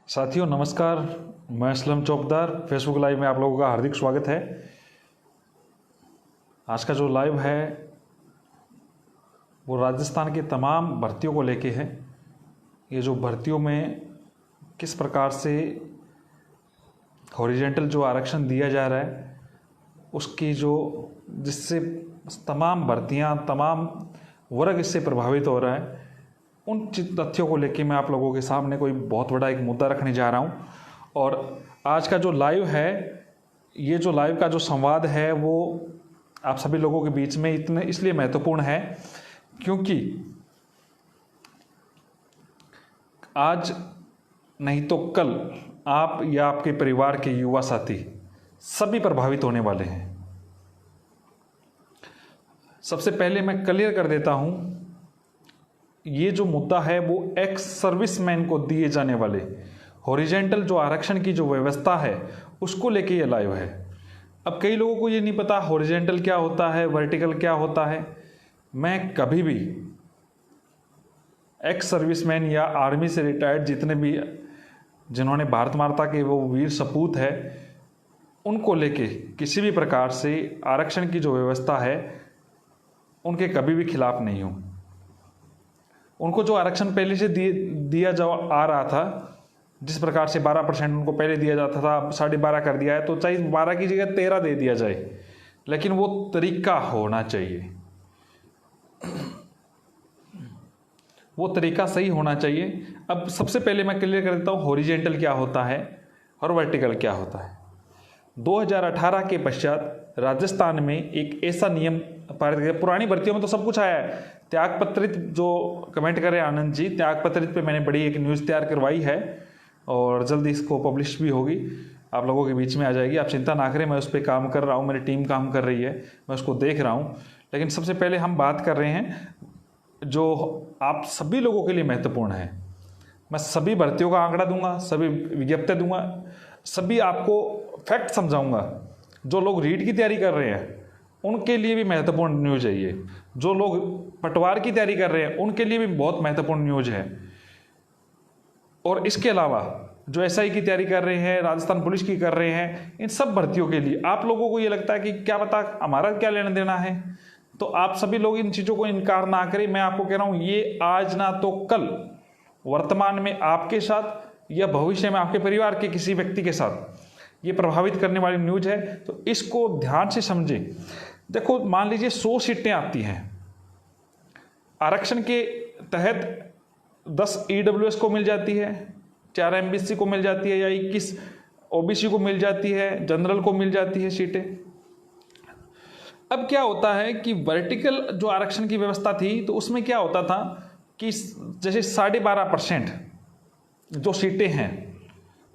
साथियों नमस्कार। मैं असलम चौकदार फेसबुक लाइव में आप लोगों का हार्दिक स्वागत है। आज का जो लाइव है वो राजस्थान की तमाम भर्तियों को लेके है। ये जो भर्तियों में किस प्रकार से हॉरिजेंटल जो आरक्षण दिया जा रहा है उसकी जिससे तमाम भर्तियां तमाम वर्ग इससे प्रभावित हो रहा है, उन तथ्यों को लेके मैं आप लोगों के सामने कोई बहुत बड़ा एक मुद्दा रखने जा रहा हूं। और आज का जो लाइव है, ये जो लाइव का जो संवाद है वो आप सभी लोगों के बीच में इतने इसलिए महत्वपूर्ण है क्योंकि आज नहीं तो कल आप या आपके परिवार के युवा साथी सभी प्रभावित होने वाले हैं। सबसे पहले मैं क्लियर कर देता हूं, ये जो मुद्दा है वो एक्स सर्विसमैन को दिए जाने वाले हॉरिजेंटल जो आरक्षण की जो व्यवस्था है उसको लेके ये लाइव है। अब कई लोगों को ये नहीं पता हॉरिजेंटल क्या होता है, वर्टिकल क्या होता है। मैं कभी भी एक्स सर्विसमैन या आर्मी से रिटायर्ड जितने भी जिन्होंने भारत माता के वो वीर सपूत है उनको लेके किसी भी प्रकार से आरक्षण की जो व्यवस्था है उनके कभी भी खिलाफ नहीं हूँ। उनको जो आरक्षण पहले से दिया जा आ रहा था, जिस प्रकार से 12% उनको पहले दिया जाता था, अब 12.5 कर दिया है, तो चाहे 12 की जगह 13 दे दिया जाए, लेकिन वो तरीका होना चाहिए, वो तरीका सही होना चाहिए। अब सबसे पहले मैं क्लियर कर देता हूँ हॉरिजेंटल क्या होता है और वर्टिकल क्या होता है। 2018 के पश्चात राजस्थान में एक ऐसा नियम पारित किया। पुरानी भर्तियों में तो सब कुछ आया है। त्यागपत्रित जो कमेंट करे आनंद जी, त्यागपत्रित पे मैंने बड़ी एक न्यूज़ तैयार करवाई है और जल्दी इसको पब्लिश भी होगी, आप लोगों के बीच में आ जाएगी। आप चिंता ना करें, मैं उस पर काम कर रहा हूँ, मेरी टीम काम कर रही है, मैं उसको देख रहा हूँ। लेकिन सबसे पहले हम बात कर रहे हैं जो आप सभी लोगों के लिए महत्वपूर्ण है। मैं सभी भर्तियों का आंकड़ा दूंगा, सभी विज्ञप्तियाँ दूंगा, सभी आपको फैक्ट समझाऊंगा। जो लोग रीट की तैयारी कर रहे हैं उनके लिए भी महत्वपूर्ण न्यूज़ है ये। जो लोग पटवार की तैयारी कर रहे हैं उनके लिए भी बहुत महत्वपूर्ण न्यूज़ है। और इसके अलावा जो एसआई की तैयारी कर रहे हैं, राजस्थान पुलिस की कर रहे हैं, इन सब भर्तियों के लिए आप लोगों को ये लगता है कि क्या पता हमारा क्या लेना देना है, तो आप सभी लोग इन चीज़ों को इनकार ना करें। मैं आपको कह रहा हूँ ये आज ना तो कल वर्तमान में आपके साथ या भविष्य में आपके परिवार के किसी व्यक्ति के साथ ये प्रभावित करने वाली न्यूज़ है, तो इसको ध्यान से समझें। देखो, मान लीजिए 100 सीटें आती हैं आरक्षण के तहत, 10 ईडब्ल्यूएस को मिल जाती है, 4 एमबीसी को मिल जाती है या 21 ओबीसी को मिल जाती है, जनरल को मिल जाती है सीटें। अब क्या होता है कि वर्टिकल जो आरक्षण की व्यवस्था थी तो उसमें क्या होता था कि जैसे 12.5% जो सीटें हैं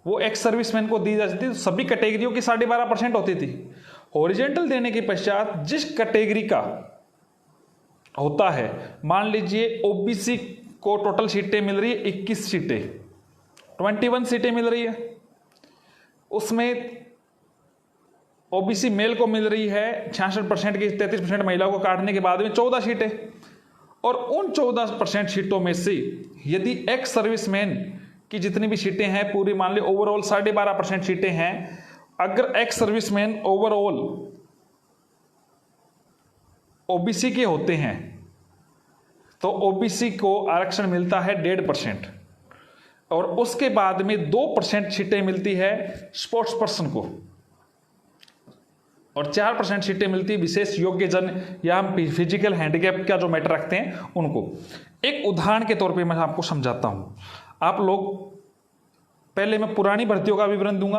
वो एक्स सर्विसमैन को दी जाती थी, तो सभी कैटेगरियों की 12.5% होती थी। हॉरिजेंटल देने के पश्चात जिस कैटेगरी का होता है, मान लीजिए ओबीसी को टोटल सीटें मिल रही है 21 सीटें, 21 सीटें मिल रही है, उसमें ओबीसी मेल को मिल रही है 66% की, 33% महिलाओं को काटने के बाद में 14 सीटें। और उन 14% सीटों में से यदि एक्स सर्विसमैन की जितनी भी सीटें हैं पूरी, मान ली ओवरऑल 12.5% सीटें हैं, अगर एक्स सर्विसमैन ओवरऑल ओबीसी के होते हैं तो ओबीसी को आरक्षण मिलता है 1.5%, और उसके बाद में 2% सीटें मिलती है स्पोर्ट्स पर्सन को, और 4% सीटें मिलती है विशेष योग्य जन या हम फिजिकल हैंडीकैप का जो मैटर रखते हैं उनको। एक उदाहरण के तौर पे मैं आपको समझाता हूं। आप लोग, पहले मैं पुरानी भर्तियों का विवरण दूंगा,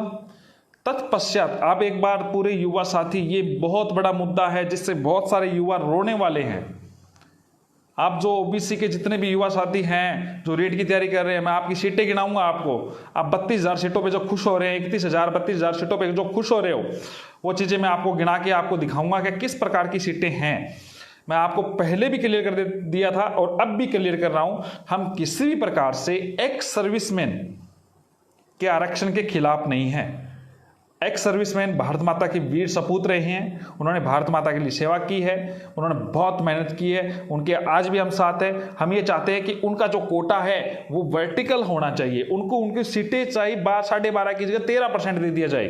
तत्पश्चात आप एक बार पूरे युवा साथी, ये बहुत बड़ा मुद्दा है जिससे बहुत सारे युवा रोने वाले हैं। आप जो ओबीसी के जितने भी युवा साथी हैं जो रीट की तैयारी कर रहे हैं, मैं आपकी सीटें गिनाऊंगा आपको। आप 32,000 सीटों पे जो खुश हो रहे हैं, 31,000 32,000 सीटों पे जो खुश हो रहे हो, वो चीज़ें मैं आपको गिना के आपको दिखाऊंगा कि किस प्रकार की सीटें हैं। मैं आपको पहले भी क्लियर कर दिया था और अब भी क्लियर कर रहा हूं, हम किसी भी प्रकार से एक्स सर्विसमैन के आरक्षण के खिलाफ नहीं है। एक्स सर्विसमैन भारत माता के वीर सपूत रहे हैं, उन्होंने भारत माता के लिए सेवा की है, उन्होंने बहुत मेहनत की है, उनके आज भी हम साथ हैं। हम ये चाहते हैं कि उनका जो कोटा है वो वर्टिकल होना चाहिए, उनको उनकी सीटें चाहे 12.5 की जगह 13% दे दिया जाए,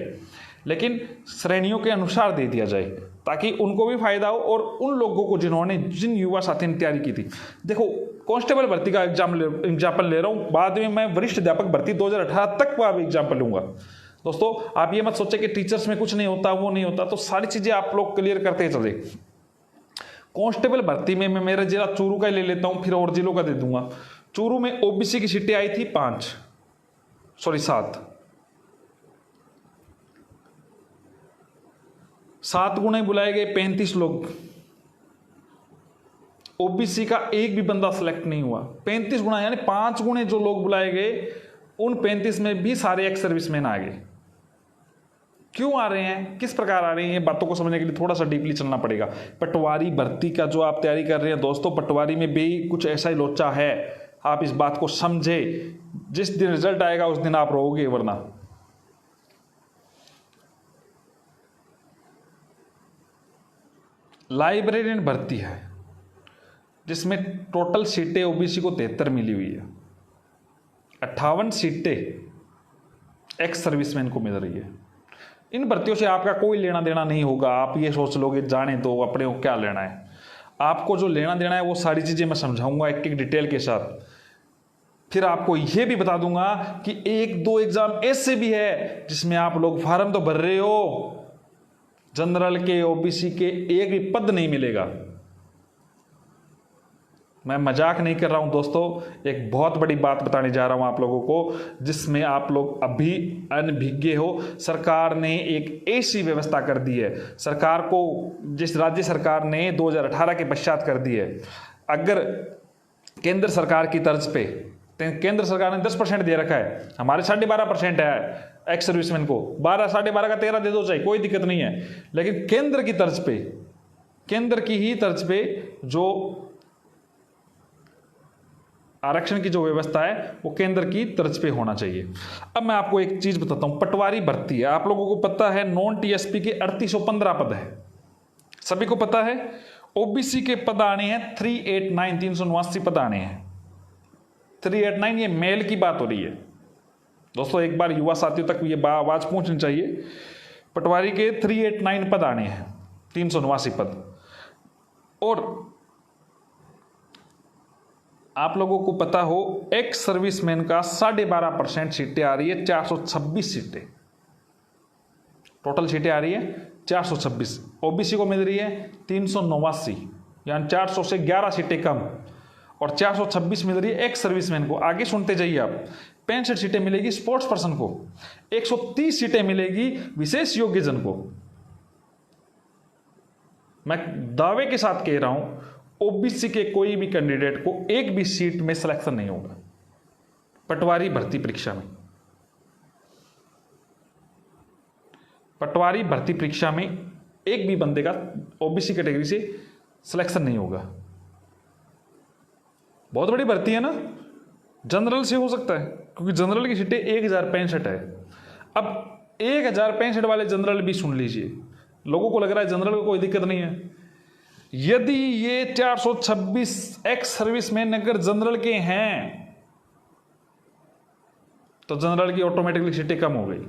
लेकिन श्रेणियों के अनुसार दे दिया जाए ताकि उनको भी फायदा हो और उन लोगों को जिन युवा साथी ने तैयारी की थी। देखो, कांस्टेबल भर्ती का एग्जाम्पल ले रहा हूँ, बाद में मैं वरिष्ठ अध्यापक भर्ती 2018 तक का भी एग्जाम्पल लूंगा। दोस्तों, आप ये मत सोचे कि टीचर्स में कुछ नहीं होता, वो नहीं होता, तो सारी चीजें आप लोग क्लियर करते चले। कांस्टेबल भर्ती में मैं मेरा जिला चूरू का ले लेता हूं, फिर और जिलों का दे दूंगा। चूरू में ओबीसी की सीटें आई थी 7 गुणे बुलाए गए 35 लोग, ओबीसी का एक भी बंदा सेलेक्ट नहीं हुआ। 35 गुना यानी 5 गुणे जो लोग बुलाए गए, उन 35 में भी सारे एक्स सर्विसमैन आ गए। क्यों आ रहे हैं, किस प्रकार आ रहे हैं, ये बातों को समझने के लिए थोड़ा सा डीपली चलना पड़ेगा। पटवारी भर्ती का जो आप तैयारी कर रहे हैं दोस्तों, पटवारी में भी कुछ ऐसा ही लोचा है, आप इस बात को समझे। जिस दिन रिजल्ट आएगा उस दिन आप रोओगे, वरना लाइब्रेरियन भर्ती है जिसमें टोटल सीटें ओबीसी को 73 मिली हुई है, 58 सीटें एक्स सर्विसमैन को मिल रही है। इन भर्तियों से आपका कोई लेना देना नहीं होगा। आप ये सोच लोगे जाने तो अपने को क्या लेना है, आपको जो लेना देना है वो सारी चीजें मैं समझाऊंगा एक एक डिटेल के साथ। फिर आपको ये भी बता दूंगा कि 1-2 एग्जाम ऐसे भी है जिसमें आप लोग फार्म तो भर रहे हो, जनरल के ओबीसी के एक भी पद नहीं मिलेगा। मैं मजाक नहीं कर रहा हूं दोस्तों, एक बहुत बड़ी बात बताने जा रहा हूं आप लोगों को, जिसमें आप लोग अभी अनभिज्ञ हो। सरकार ने एक ऐसी व्यवस्था कर दी है, सरकार को, जिस राज्य सरकार ने 2018 के पश्चात कर दी है। अगर केंद्र सरकार की तर्ज पे, केंद्र सरकार ने 10% दे रखा है, हमारे 12.5% है एक्स सर्विसमैन को, 12-12.5 का 13 दे दो चाहे, कोई दिक्कत नहीं है। लेकिन केंद्र की तर्ज पे, केंद्र की ही तर्ज पे जो आरक्षण की जो व्यवस्था है वो केंद्र की तर्ज पे होना चाहिए। अब मैं आपको एक चीज बताता हूं, पटवारी भर्ती है, आप लोगों को पता है नॉन टीएसपी के 3815 पद है, सभी को पता है। ओबीसी के पद आने हैं 389, 389 पद आने हैं। 389 ये मेल की बात हो रही है दोस्तों, एक बार युवा साथियों तक ये आवाज पहुंचनी चाहिए। पटवारी के 389 पद आने हैं, 389 पद। और आप लोगों को पता हो एक्स सर्विसमैन का 12.5% सीटें आ रही है, 426 सीटें टोटल सीटें आ रही है, 426। ओबीसी को मिल रही है 389, यानी 400 से 11 सीटें कम, और 426 मिल रही है एक्स सर्विसमैन को। आगे सुनते जाइए आप, 65 सीटें मिलेगी स्पोर्ट्स पर्सन को, 130 सीटें मिलेगी विशेष योग्यजन को। मैं दावे के साथ कह रहा हूं, ओबीसी के कोई भी कैंडिडेट को एक भी सीट में सिलेक्शन नहीं होगा पटवारी भर्ती परीक्षा में। पटवारी भर्ती परीक्षा में एक भी बंदे का ओबीसी कैटेगरी से सिलेक्शन नहीं होगा। बहुत बड़ी भर्ती है ना, जनरल से हो सकता है क्योंकि जनरल की सीटें 1065 है। अब 1065 वाले जनरल भी सुन लीजिए, लोगों को लग रहा है जनरल को कोई दिक्कत नहीं है। यदि ये 426 एक्स सर्विसमैन अगर जनरल के हैं तो जनरल की ऑटोमेटिकली सीटें कम हो गई,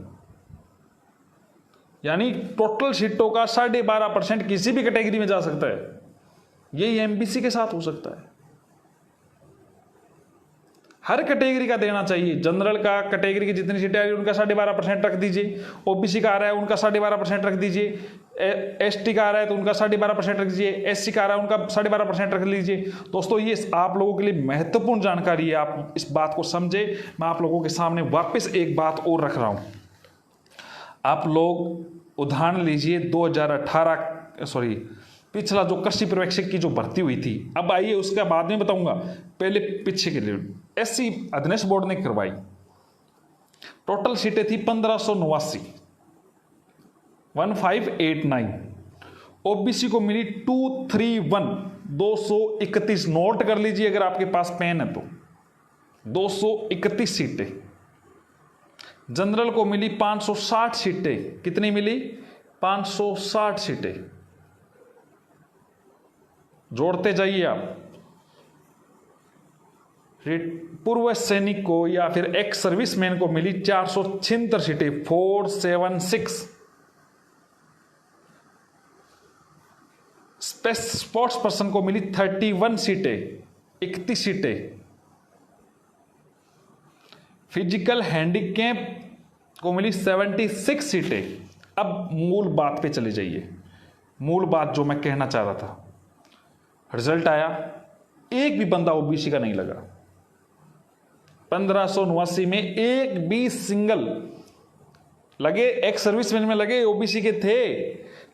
यानी टोटल सीटों का 12.5% किसी भी कैटेगरी में जा सकता है। यही एमबीसी के साथ हो सकता है। हर कैटेगरी का देना चाहिए। जनरल का कैटेगरी की जितनी सीटें आ रही है उनका 12.5% रख दीजिए, ओबीसी का आ रहा है उनका 12.5% रख दीजिए, एसटी का आ रहा है तो उनका 12.5% रख दीजिए, एससी का आ रहा है उनका 12.5% रख लीजिए। दोस्तों, ये आप लोगों के लिए महत्वपूर्ण जानकारी है, आप इस बात को समझे। मैं आप लोगों के सामने वापस एक बात और रख रहा हूं। आप लोग उदाहरण लीजिए 2018 पिछला जो कृषि पर्यवेक्षक की जो भर्ती हुई थी, अब आइए उसका बाद में बताऊंगा, पहले पीछे के लिए एससी अध्ययन बोर्ड ने करवाई। टोटल सीटें थी 1589, 1589। ओबीसी को मिली 231, 231। नोट कर लीजिए अगर आपके पास पेन है तो, 231 सीटें। जनरल को मिली 560 सीटें। कितनी मिली? 560 सीटें। जोड़ते जाइए आप। पूर्व सैनिक को या फिर एक्स सर्विसमैन को मिली 476 सीटें, 476। स्पोर्ट्स पर्सन को मिली 31 सीटें, 31 सीटें। फिजिकल हैंडीकैप को मिली 76 सीटें। अब मूल बात पे चले जाइए, मूल बात जो मैं कहना चाह रहा था। रिजल्ट आया, एक भी बंदा ओबीसी का नहीं लगा। 1589 में एक भी सिंगल लगे, एक्स सर्विसमैन में लगे, ओबीसी के थे,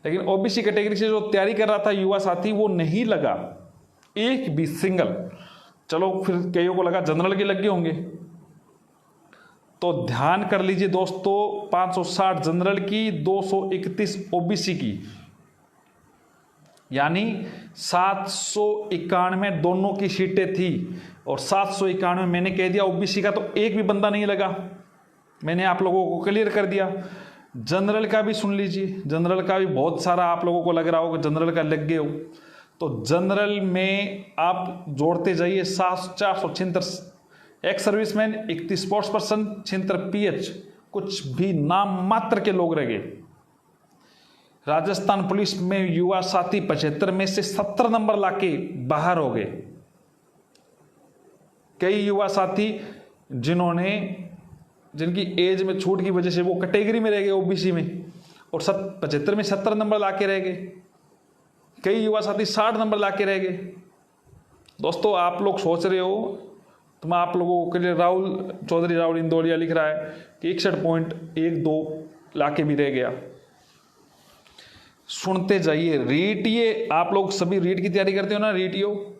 लेकिन ओबीसी कैटेगरी से जो तैयारी कर रहा था युवा साथी वो नहीं लगा, एक भी सिंगल। चलो फिर कईयों को लगा जनरल के लग गए होंगे। तो ध्यान कर लीजिए दोस्तों, 560 जनरल की, 231 ओबीसी की, यानी 791 दोनों की सीटें थी। और 791 मैंने कह दिया ओबीसी का, तो एक भी बंदा नहीं लगा। मैंने आप लोगों को क्लियर कर दिया। जनरल का भी सुन लीजिए, जनरल का भी बहुत सारा आप लोगों को लग रहा हो कि जनरल का लग गए हो। तो जनरल में आप जोड़ते जाइए, 476 ex serviceman, 31 sports person, 76 pH, कुछ भी नाम मात्र के लोग रह गए। राजस्थान पुलिस में युवा साथी 75 में से 70 नंबर लाके बाहर हो गए। कई युवा साथी जिनकी एज में छूट की वजह से वो कैटेगरी में रह गए ओबीसी में, और 75 में 70 नंबर लाके रह गए। कई युवा साथी 60 नंबर लाके रह गए। दोस्तों आप लोग सोच रहे हो, तो मैं आप लोगों के लिए चौधरी राहुल इंदौलिया लिख रहा है कि 61.12 लाके भी रह गया। सुनते जाइए। रीट, ये आप लोग सभी रीट की तैयारी करते हो ना, रीटियो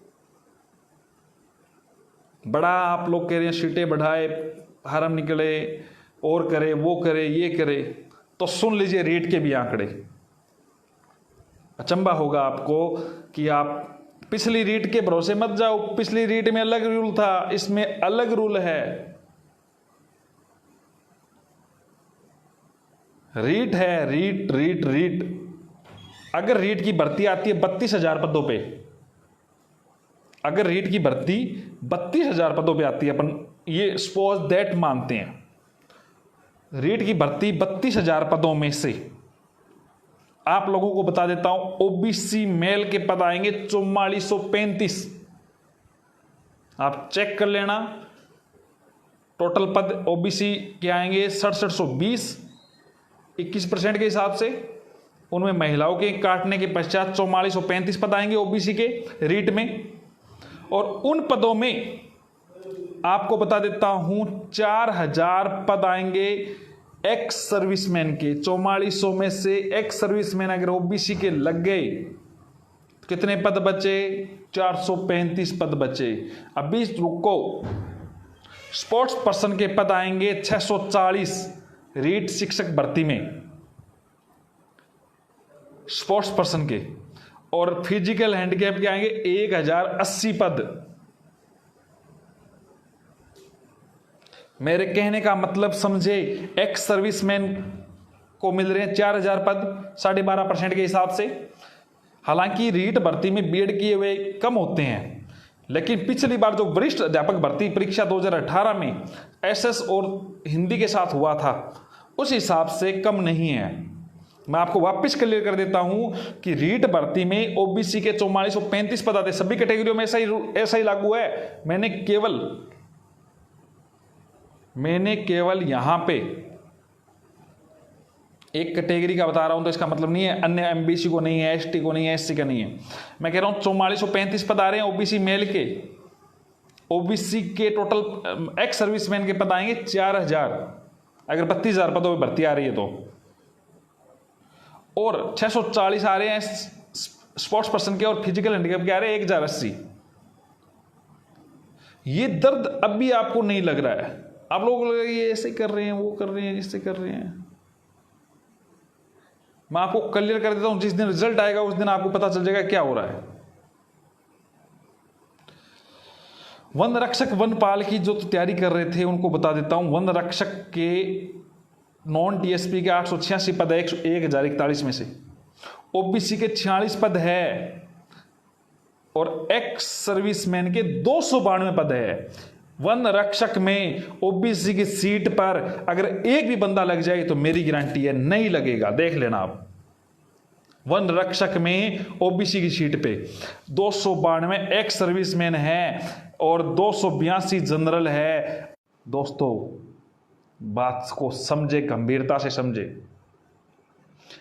बड़ा, आप लोग कह रहे हैं सीटें बढ़ाए, फार्म निकले, और करे, वो करे, ये करे, तो सुन लीजिए रीट के भी आंकड़े। अचंबा होगा आपको कि आप पिछली रीट के भरोसे मत जाओ। पिछली रीट में अलग रूल था, इसमें अलग रूल है। रीट है, रीट रीट रीट। अगर रीट की भर्ती आती है 32,000 पदों पे, अगर रीट की भर्ती 32,000 पदों पे आती है, अपन ये सपोज दैट मानते हैं, रीट की भर्ती 32,000 पदों में से आप लोगों को बता देता हूं, ओबीसी मेल के पद आएंगे 4435। आप चेक कर लेना, टोटल पद ओबीसी के आएंगे 6720, 21% के हिसाब से। उनमें महिलाओं के काटने के पश्चात 4435 पद आएंगे ओबीसी के रीट में। और उन पदों में आपको बता देता हूं 4000 पद आएंगे एक्स सर्विसमैन के। 4400 में से एक्स सर्विसमैन अगर ओबीसी के लग गए, कितने पद बचे? 435 पद बचे। अभी रुको, स्पोर्ट्स पर्सन के पद आएंगे 640 रीट शिक्षक भर्ती में, स्पोर्ट्स पर्सन के। और फिजिकल हैंडीकैप के आएंगे 1080 पद। मेरे कहने का मतलब समझे, एक्स सर्विसमैन को मिल रहे हैं 4000 पद 12.5% के हिसाब से। हालांकि रीट भर्ती में बीएड किए हुए कम होते हैं, लेकिन पिछली बार जो वरिष्ठ अध्यापक भर्ती परीक्षा 2018 में एसएस और हिंदी के साथ हुआ था, उस हिसाब से कम नहीं है। मैं आपको वापस क्लियर कर देता हूं कि रीट भर्ती में ओबीसी के 4435 पद आते, सभी कैटेगरियों में ऐसा ही लागू है। मैंने केवल यहां पे एक कैटेगरी का बता रहा हूं, तो इसका मतलब नहीं है अन्य एमबीसी को नहीं है, एसटी को नहीं है, एससी का नहीं है। मैं कह रहा हूं 4435 पद आ रहे हैं ओबीसी मेल के। ओबीसी के टोटल एक्स सर्विसमैन के पद आएंगे 4000, अगर 32,000 पदों में भर्ती आ रही है तो। और 640 आ रहे हैं स्पोर्ट्स पर्सन के, और फिजिकल हैंडीकैप के आ रहे हैं 1080। ये दर्द अब भी आपको नहीं लग रहा है? आप लोगों को लग रहा है ये ऐसे कर रहे हैं, वो कर रहे हैं, इससे कर रहे हैं। मैं आपको क्लियर कर देता हूं, जिस दिन रिजल्ट आएगा उस दिन आपको पता चल जाएगा क्या हो रहा है। वन रक्षक वनपाल की जो तैयारी कर रहे थे उनको बता देता हूं, वन रक्षक के नॉन टीएसपी के 886 पद है 1041 में से, ओबीसी के 46 पद है और एक्स सर्विसमैन के 292 पद है। वन रक्षक में ओबीसी की सीट पर अगर एक भी बंदा लग जाए तो मेरी गारंटी है नहीं लगेगा, देख लेना आप। वन रक्षक में ओबीसी की सीट पे 292 एक्स सर्विसमैन है और 282 जनरल है। दोस्तों बात को समझे, गंभीरता से समझे।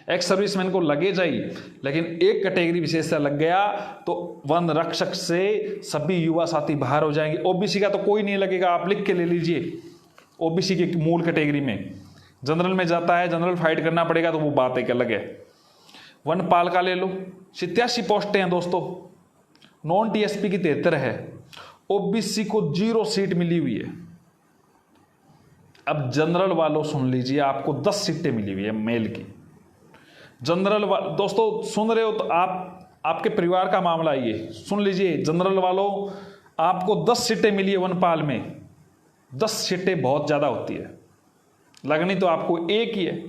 एक्स सर्विसमैन को लगे जाइए, लेकिन एक कैटेगरी विशेष लग गया तो वन रक्षक से सभी युवा साथी बाहर हो जाएंगे। ओबीसी का तो कोई नहीं लगेगा, आप लिख के ले लीजिए। ओबीसी की मूल कैटेगरी में जनरल में जाता है, जनरल फाइट करना पड़ेगा तो वो बात एक अलग है। वनपाल का ले लो, 87 पोस्टें हैं दोस्तों, नॉन टीएसपी की 73 है, ओबीसी को 0 सीट मिली हुई है। अब जनरल वालों सुन लीजिए, आपको 10 सीटें मिली हुई है मेल की। जनरल दोस्तों सुन रहे हो तो आपके परिवार का मामला ये सुन लीजिए। जनरल वालों आपको 10 सीटें मिली है वनपाल में। 10 सीटें बहुत ज़्यादा होती है, लगनी तो आपको एक ही है।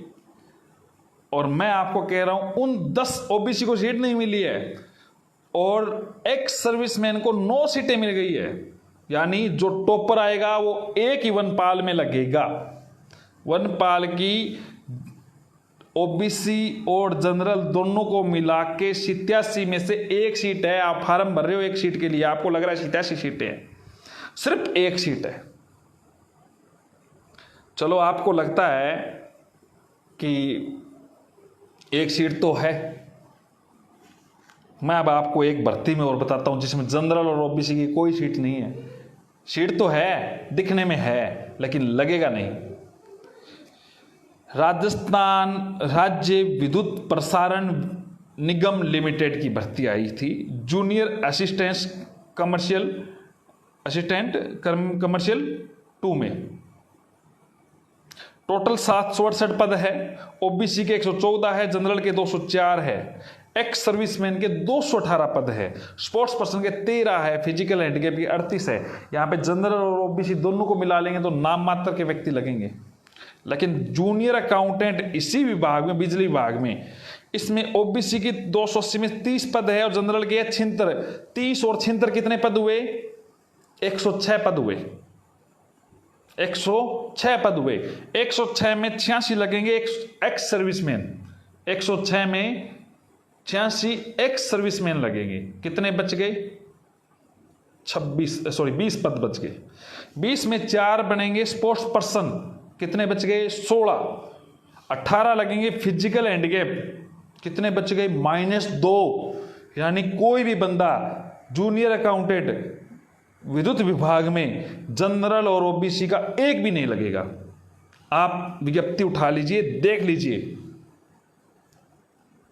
और मैं आपको कह रहा हूं उन 10 ओबीसी को सीट नहीं मिली है और एक्स सर्विसमैन को 9 सीटें मिल गई है। यानी जो टॉपर आएगा वो एक ही वनपाल में लगेगा। वनपाल की ओबीसी और जनरल दोनों को मिला के 87 में से एक सीट है। आप फार्म भर रहे हो एक सीट के लिए, आपको लग रहा है 87 सीटें हैं, सिर्फ एक सीट है। चलो आपको लगता है कि एक सीट तो है, मैं अब आपको एक भर्ती में और बताता हूं जिसमें जनरल और ओबीसी की कोई सीट नहीं है। सीट तो है, दिखने में है, लेकिन लगेगा नहीं। राजस्थान राज्य विद्युत प्रसारण निगम लिमिटेड की भर्ती आई थी, जूनियर असिस्टेंट कमर्शियल 2 में। टोटल 768 पद है, ओबीसी के 114 है, जनरल के 204 है, एक्स सर्विसमैन के 218 पद है, स्पोर्ट्स पर्सन के 13 है, फिजिकल हैंडीकैप के 38 है। यहां पे जनरल और ओबीसी दोनों को मिला लेंगे तो नाम मात्र के व्यक्ति लगेंगे। लेकिन जूनियर अकाउंटेंट इसी विभाग में, बिजली विभाग में, इसमें ओबीसी की 280 में 30 पद है और जनरल के 76। 30 और 76 कितने पद हुए? 106 पद हुए। 106 पद हुए। 106 में 86 लगेंगे एक्स सर्विसमैन। 106 में 86 एक्स सर्विसमैन लगेंगे। कितने बच गए? 20 पद बच गए। 20 में 4 बनेंगे स्पोर्ट्स पर्सन, कितने बच गए? 16। 18 लगेंगे फिजिकल हैंडीकैप, कितने बच गए? -2। यानी कोई भी बंदा जूनियर अकाउंटेंट विद्युत विभाग में जनरल और ओबीसी का एक भी नहीं लगेगा। आप विज्ञप्ति उठा लीजिए, देख लीजिए।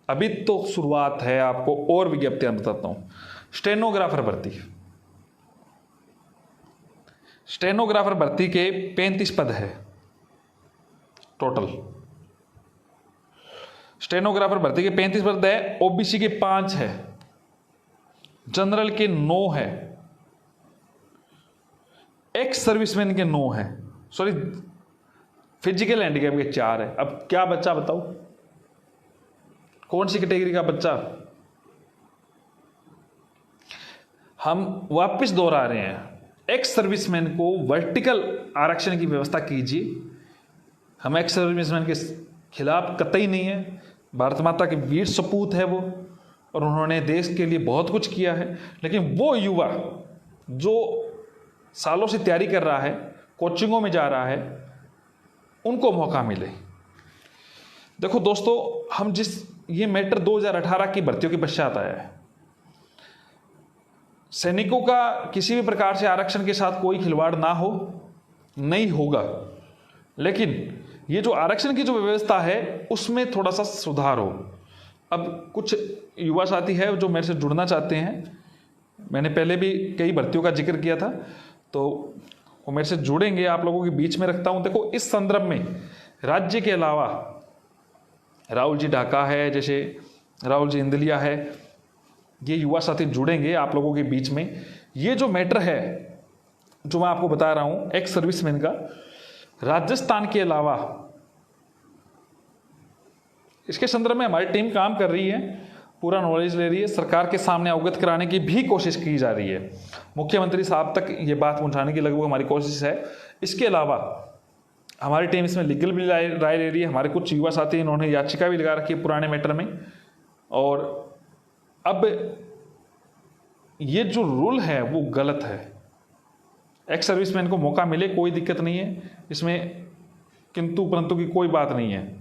अभी तो शुरुआत है, आपको और विज्ञप्तियां बताता हूं। स्टेनोग्राफर भर्ती, स्टेनोग्राफर भर्ती के 35 पद है टोटल। स्टेनोग्राफर भर्ती के 35 पद है, ओबीसी के 5 है, जनरल के 9 है, एक्स सर्विसमैन के 9 है, सॉरी फिजिकल हैंडीकैप के 4 है। अब क्या बच्चा बताओ, कौन सी कैटेगरी का बच्चा? हम वापस दोहरा रहे हैं, एक्स सर्विसमैन को वर्टिकल आरक्षण की व्यवस्था कीजिए। हम एक्स सर्विसमैन के खिलाफ कतई नहीं है, भारत माता के वीर सपूत है वो, और उन्होंने देश के लिए बहुत कुछ किया है। लेकिन वो युवा जो सालों से तैयारी कर रहा है, कोचिंगों में जा रहा है, उनको मौका मिले। देखो दोस्तों, हम ये मैटर 2018 की भर्तियों के पश्चात आया है। सैनिकों का किसी भी प्रकार से आरक्षण के साथ कोई खिलवाड़ ना हो, नहीं होगा। लेकिन ये जो आरक्षण की जो व्यवस्था है उसमें थोड़ा सा सुधार हो। अब कुछ युवा साथी है जो मेरे से जुड़ना चाहते हैं, मैंने पहले भी कई भर्तियों का जिक्र किया था, तो वो मेरे से जुड़ेंगे, आप लोगों के बीच में रखता हूं। देखो, इस संदर्भ में राज्य के अलावा राहुल जी ढाका है, जैसे राहुल जी इंदलिया है, ये युवा साथी जुड़ेंगे आप लोगों के बीच में। ये जो मैटर है जो मैं आपको बता रहा हूं एक्स सर्विसमैन का, राजस्थान के अलावा इसके संदर्भ में हमारी टीम काम कर रही है, पूरा नॉलेज ले रही है, सरकार के सामने अवगत कराने की भी कोशिश की जा रही है। मुख्यमंत्री साहब तक ये बात पहुंचाने की लगभग हमारी कोशिश है। इसके अलावा हमारी टीम इसमें लीगल भी राय ले रही है। हमारे कुछ युवा साथी, इन्होंने याचिका भी लगा रखी है पुराने मैटर में। और अब ये जो रूल है वो गलत है। एक्स सर्विसमैन को मौका मिले, कोई दिक्कत नहीं है इसमें, किंतु परंतु की कोई बात नहीं है।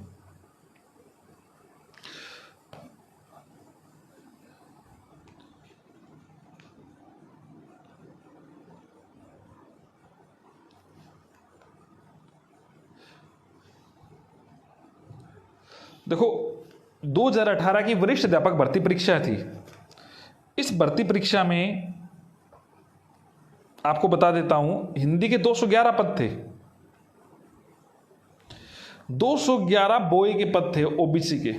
देखो, 2018 की वरिष्ठ अध्यापक भर्ती परीक्षा थी। इस भर्ती परीक्षा में आपको बता देता हूं, हिंदी के 211 पद थे। 211 बॉय के पद थे, ओबीसी के।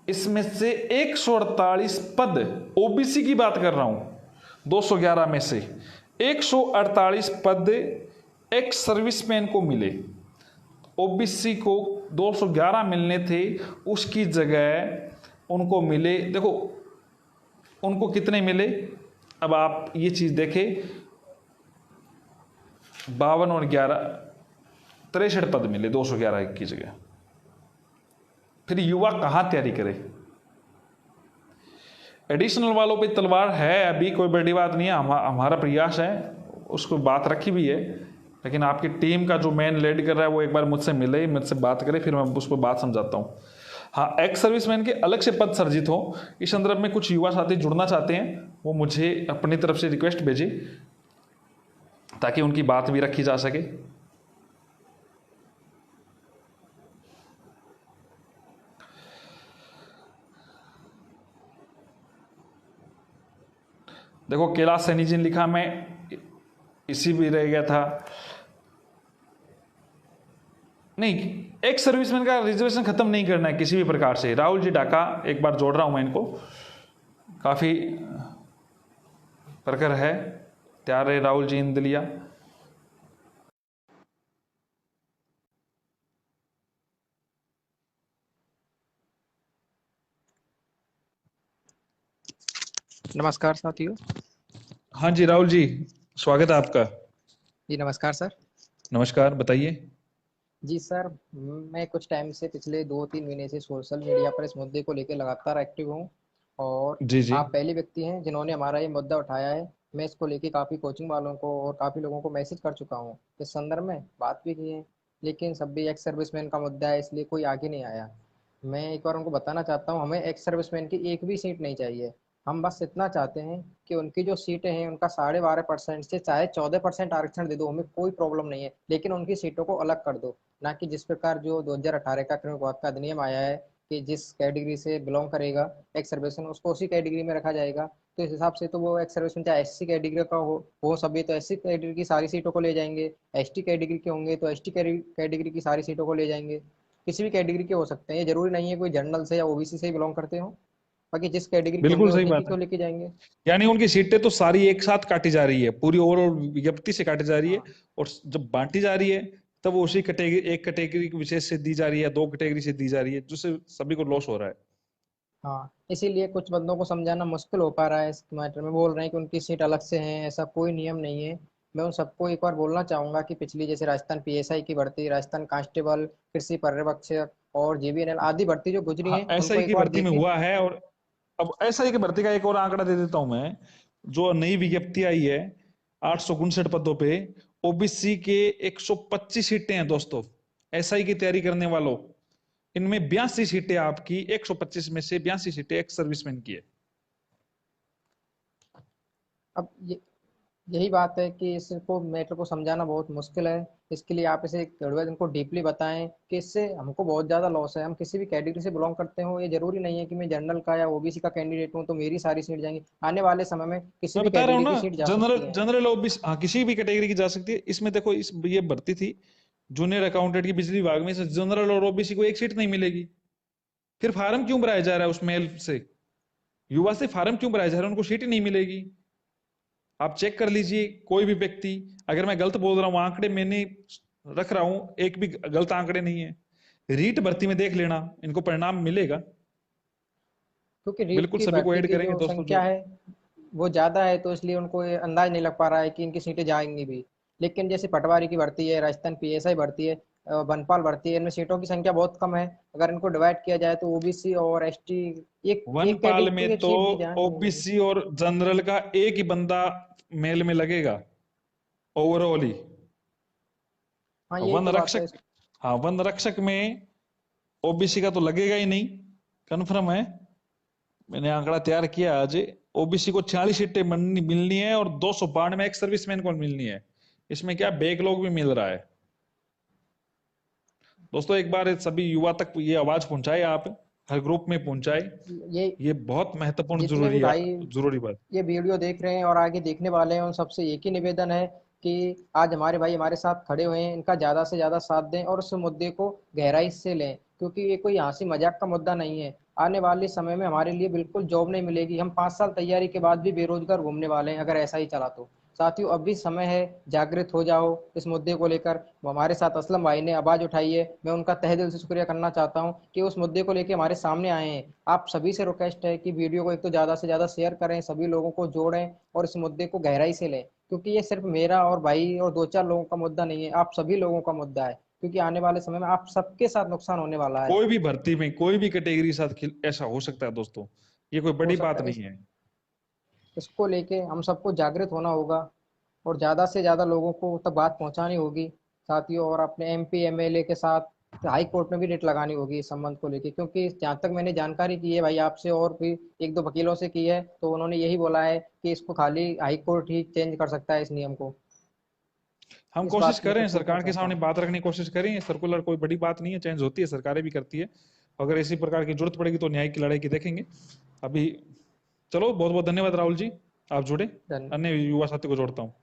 इसमें से 148 पद, ओबीसी की बात कर रहा हूं, 211 में से 148 पद एक्स सर्विसमैन को मिले। ओबीसी को 211 मिलने थे, उसकी जगह उनको मिले, देखो उनको कितने मिले, अब आप ये चीज देखें, 52 और 11 63 पद मिले 211 की जगह। फिर युवा कहां तैयारी करे? एडिशनल वालों पे तलवार है, अभी कोई बड़ी बात नहीं है। हमारा प्रयास है, उसको बात रखी भी है, लेकिन आपकी टीम का जो मेन लीड कर रहा है वो एक बार मुझसे मिले, मुझसे बात करे, फिर मैं उसको बात समझाता हूँ। हाँ, एक्स सर्विसमैन के अलग से पद सर्जित हो, इस संदर्भ में कुछ युवा साथी जुड़ना चाहते हैं, वो मुझे अपनी तरफ से रिक्वेस्ट भेजे ताकि उनकी बात भी रखी जा सके। देखो, कैलाश सैनी जी ने लिखा, मैं इसी भी रह गया था। नहीं, एक्स सर्विसमैन का रिजर्वेशन खत्म नहीं करना है किसी भी प्रकार से। राहुल जी ढाका, एक बार जोड़ रहा हूं मैं इनको, काफी प्रखर है, तैयार है राहुल जी इंदलिया। नमस्कार साथियों। हाँ जी राहुल जी, स्वागत है आपका। जी नमस्कार सर। नमस्कार, बताइए। जी सर, मैं कुछ टाइम से, पिछले 2-3 महीने से सोशल मीडिया पर इस मुद्दे को लेकर लगातार एक्टिव हूँ और जी जी। आप पहले व्यक्ति हैं जिन्होंने हमारा ये मुद्दा उठाया है। मैं इसको लेके काफ़ी कोचिंग वालों को और काफ़ी लोगों को मैसेज कर चुका हूँ, इस संदर्भ में बात भी की है, लेकिन सब भी एक्स सर्विसमैन का मुद्दा है, इसलिए कोई आगे नहीं आया। मैं एक बार उनको बताना चाहता हूँ, हमें एक्स सर्विसमैन की एक भी सीट नहीं चाहिए। हम बस इतना चाहते हैं कि उनकी जो सीटें हैं उनका 12.5% से चाहे 14% आरक्षण दे दो, हमें कोई प्रॉब्लम नहीं है, लेकिन उनकी सीटों को अलग कर दो। ना कि जिस प्रकार जो 2018 का क्रिमिनल विभाग का अधिनियम आया है कि जिस कैटेगरी से बिलोंग करेगा एक्स सर्विसमैन, उसको उसी कैटेगरी में रखा जाएगा। तो इस हिसाब से तो वो एक्स सर्विसमैन चाहे एससी कैटेगरी का हो सभी तो एससी कैटेगरी की सारी सीटों को ले जाएंगे, एसटी कैटेगरी के होंगे तो एसटी कैटेगरी की सारी सीटों को ले जाएंगे। किसी भी कैटेगरी के हो सकते हैं, ये जरूरी नहीं है कोई जनरल से या ओबीसी से ही बिलोंग करते हो, बाकी जिस कैटेगरी के बिल्कुल होंगे सही उन्हीं की बात तो है, लेके जाएंगे। यानी उनकी सीटें तो सारी एक साथ काटी जा रही है, पूरी ओवरऑल विज्ञप्ति से काटी जा रही है, हाँ और जब बांटी जा रही है तब वो उसी कैटेगरी, एक कैटेगरी विशेष से दी जा रही है, दो कैटेगरी से दी जा रही है, जिससे सभी को लॉस हो रहा है। हाँ, इसीलिए कुछ बंदों को समझाना मुश्किल हो पा रहा है इस मैटर में। बोल रहे हैं कि उनकी सीट अलग से है, ऐसा कोई नियम नहीं है। मैं उन सबको एक बार बोलना चाहूंगा कि पिछली जैसे राजस्थान पीएसआई की भर्ती, राजस्थान कांस्टेबल, कृषि पर्यवेक्षक और जीबीएनएल आदि भर्ती जो गुजरी हाँ, है उनको एसआई एक की बार भर्ती में देखें। हुआ है। और अब एसआई की भर्ती का एक और आंकड़ा दे देता हूं मैं, जो नई विज्ञप्ति आई है, 859 पदों पे ओबीसी के 125 सीटें हैं दोस्तों। एसआई की तैयारी करने वालों, इनमें 82 सीटें आपकी, 125 में से 82 सीटें एक्स सर्विसमैन की है। अब यही बात है कि इसको मैटर को समझाना बहुत मुश्किल है। इसके लिए आप इसे थोड़ा इनको डीपली बताएं कि इससे हमको बहुत ज़्यादा लॉस है। हम किसी भी कैटेगरी से बिलोंग करते हो, ये जरूरी नहीं है कि मैं जनरल का या ओबीसी का कैंडिडेट हूँ तो मेरी सारी सीट जाएंगी। आने वाले समय में किसी मैं भी बता रहा हूँ कैटेगरी ना, की सीट जा जनरल सकती है। जनरल ओबीसी, हाँ, किसी भी कैटेगरी की जा सकती है। इसमें देखो, इस ये भर्ती थी जूनियर अकाउंटेंट की बिजली विभाग में, जनरल और ओबीसी को एक सीट नहीं मिलेगी। फिर फार्म क्यों भराया जा रहा है उस मेल से, युवा से फार्म क्यों भराया जा रहा है? उनको सीट ही नहीं मिलेगी। आप चेक कर लीजिए, कोई भी व्यक्ति, अगर मैं गलत बोल रहा हूँ, आंकड़े मैंने रख रहा हूं, एक भी गलत आंकड़े नहीं है। रीट भर्ती में देख लेना, इनको परिणाम मिलेगा। क्योंकि रीट बिल्कुल की सभी को भर्ती ऐड की करेंगे जो दोस्तों जो। संख्या है वो ज़्यादा है, तो इसलिए उनको ये अंदाज नहीं लग पा रहा है कि इनकी सीटें जाएंगी भी। लेकिन जैसे पटवारी की भर्ती है, राजस्थान पीएसआई भर्ती है, वनपाल भर्ती है, इनमें सीटों की संख्या बहुत कम है। अगर इनको डिवाइड किया जाए तो ओबीसी और एसटी एक एक वनपाल कैटेगरी में की तो सीट दी जाए तो। ओबीसी और जनरल का एक ही बंदा मेल में लगेगा ओवरऑल ही। हाँ यही वन तो बात है। रक्षक, हाँ वन रक्षक में ओबीसी का तो लगेगा ही नहीं, कन्फर्म है। मैंने आंकड़ा तैयार किया आज। ओबीसी को 46 सीटें मिलनी है और 292 एक्स सर्विसमैन को मिलनी है। इसमें क्या बैकलॉग भी मिल रहा है। दोस्तों एक बार सभी युवा तक ये आवाज पहुंचाए, आप हर ग्रुप में पहुंचाए। ये ये बहुत महत्वपूर्ण जितने भी भाई जरूरी बात। ये वीडियो देख रहे हैं और आगे देखने वाले हैं, उन सबसे एक ही निवेदन है कि आज हमारे भाई हमारे साथ खड़े हुए हैं, इनका ज़्यादा से ज़्यादा साथ दें और उस मुद्दे को गहराई से लें, क्योंकि ये कोई हंसी मजाक का मुद्दा नहीं है। आने वाले समय में हमारे लिए बिल्कुल जॉब नहीं मिलेगी, हम 5 साल तैयारी के बाद भी बेरोजगार घूमने वाले हैं अगर ऐसा ही चला तो। साथियों अब भी समय है, जागृत हो जाओ इस मुद्दे को लेकर। हमारे साथ असलम भाई ने आवाज़ उठाई है, मैं उनका तहे दिल से शुक्रिया करना चाहता हूँ कि उस मुद्दे को लेकर हमारे सामने आए हैं। आप सभी से रिक्वेस्ट है कि वीडियो को एक तो ज़्यादा से ज़्यादा शेयर करें, सभी लोगों को जोड़ें और इस मुद्दे को गहराई से लें, क्योंकि ये सिर्फ मेरा और भाई और दो चार लोगों का मुद्दा नहीं है, आप सभी लोगों का मुद्दा है, क्योंकि आने वाले समय में आप सबके साथ नुकसान होने वाला है। कोई भी भर्ती में कोई भी कैटेगरी के साथ ऐसा हो सकता है दोस्तों, ये कोई हो बड़ी बात सकता है नहीं है। इसको लेके हम सबको जागृत होना होगा और ज़्यादा से ज़्यादा लोगों को तक बात पहुंचानी होगी साथियों। और अपने एमपी एमएलए के साथ हाई कोर्ट में भी रेट लगानी होगी इस संबंध को लेके, क्योंकि जहाँ तक मैंने जानकारी की है भाई आपसे और भी एक दो वकीलों से की है, तो उन्होंने यही बोला है कि इसको खाली हाई कोर्ट ही चेंज कर सकता है इस नियम को। हम इस कोशिश बात की मैं करें, कुछ पूछना सरकार के चाहता सामने हूँ। बात रखने की कोशिश करें। सर्कुलर कोई बड़ी बात नहीं है, चेंज होती है, सरकारें भी करती है। अगर इसी प्रकार की जरूरत पड़ेगी तो न्याय की लड़ाई की देखेंगे। अभी चलो, बहुत बहुत धन्यवाद राहुल जी, आप जुड़े। धन्य अन्य युवा साथी को जोड़ता हूँ।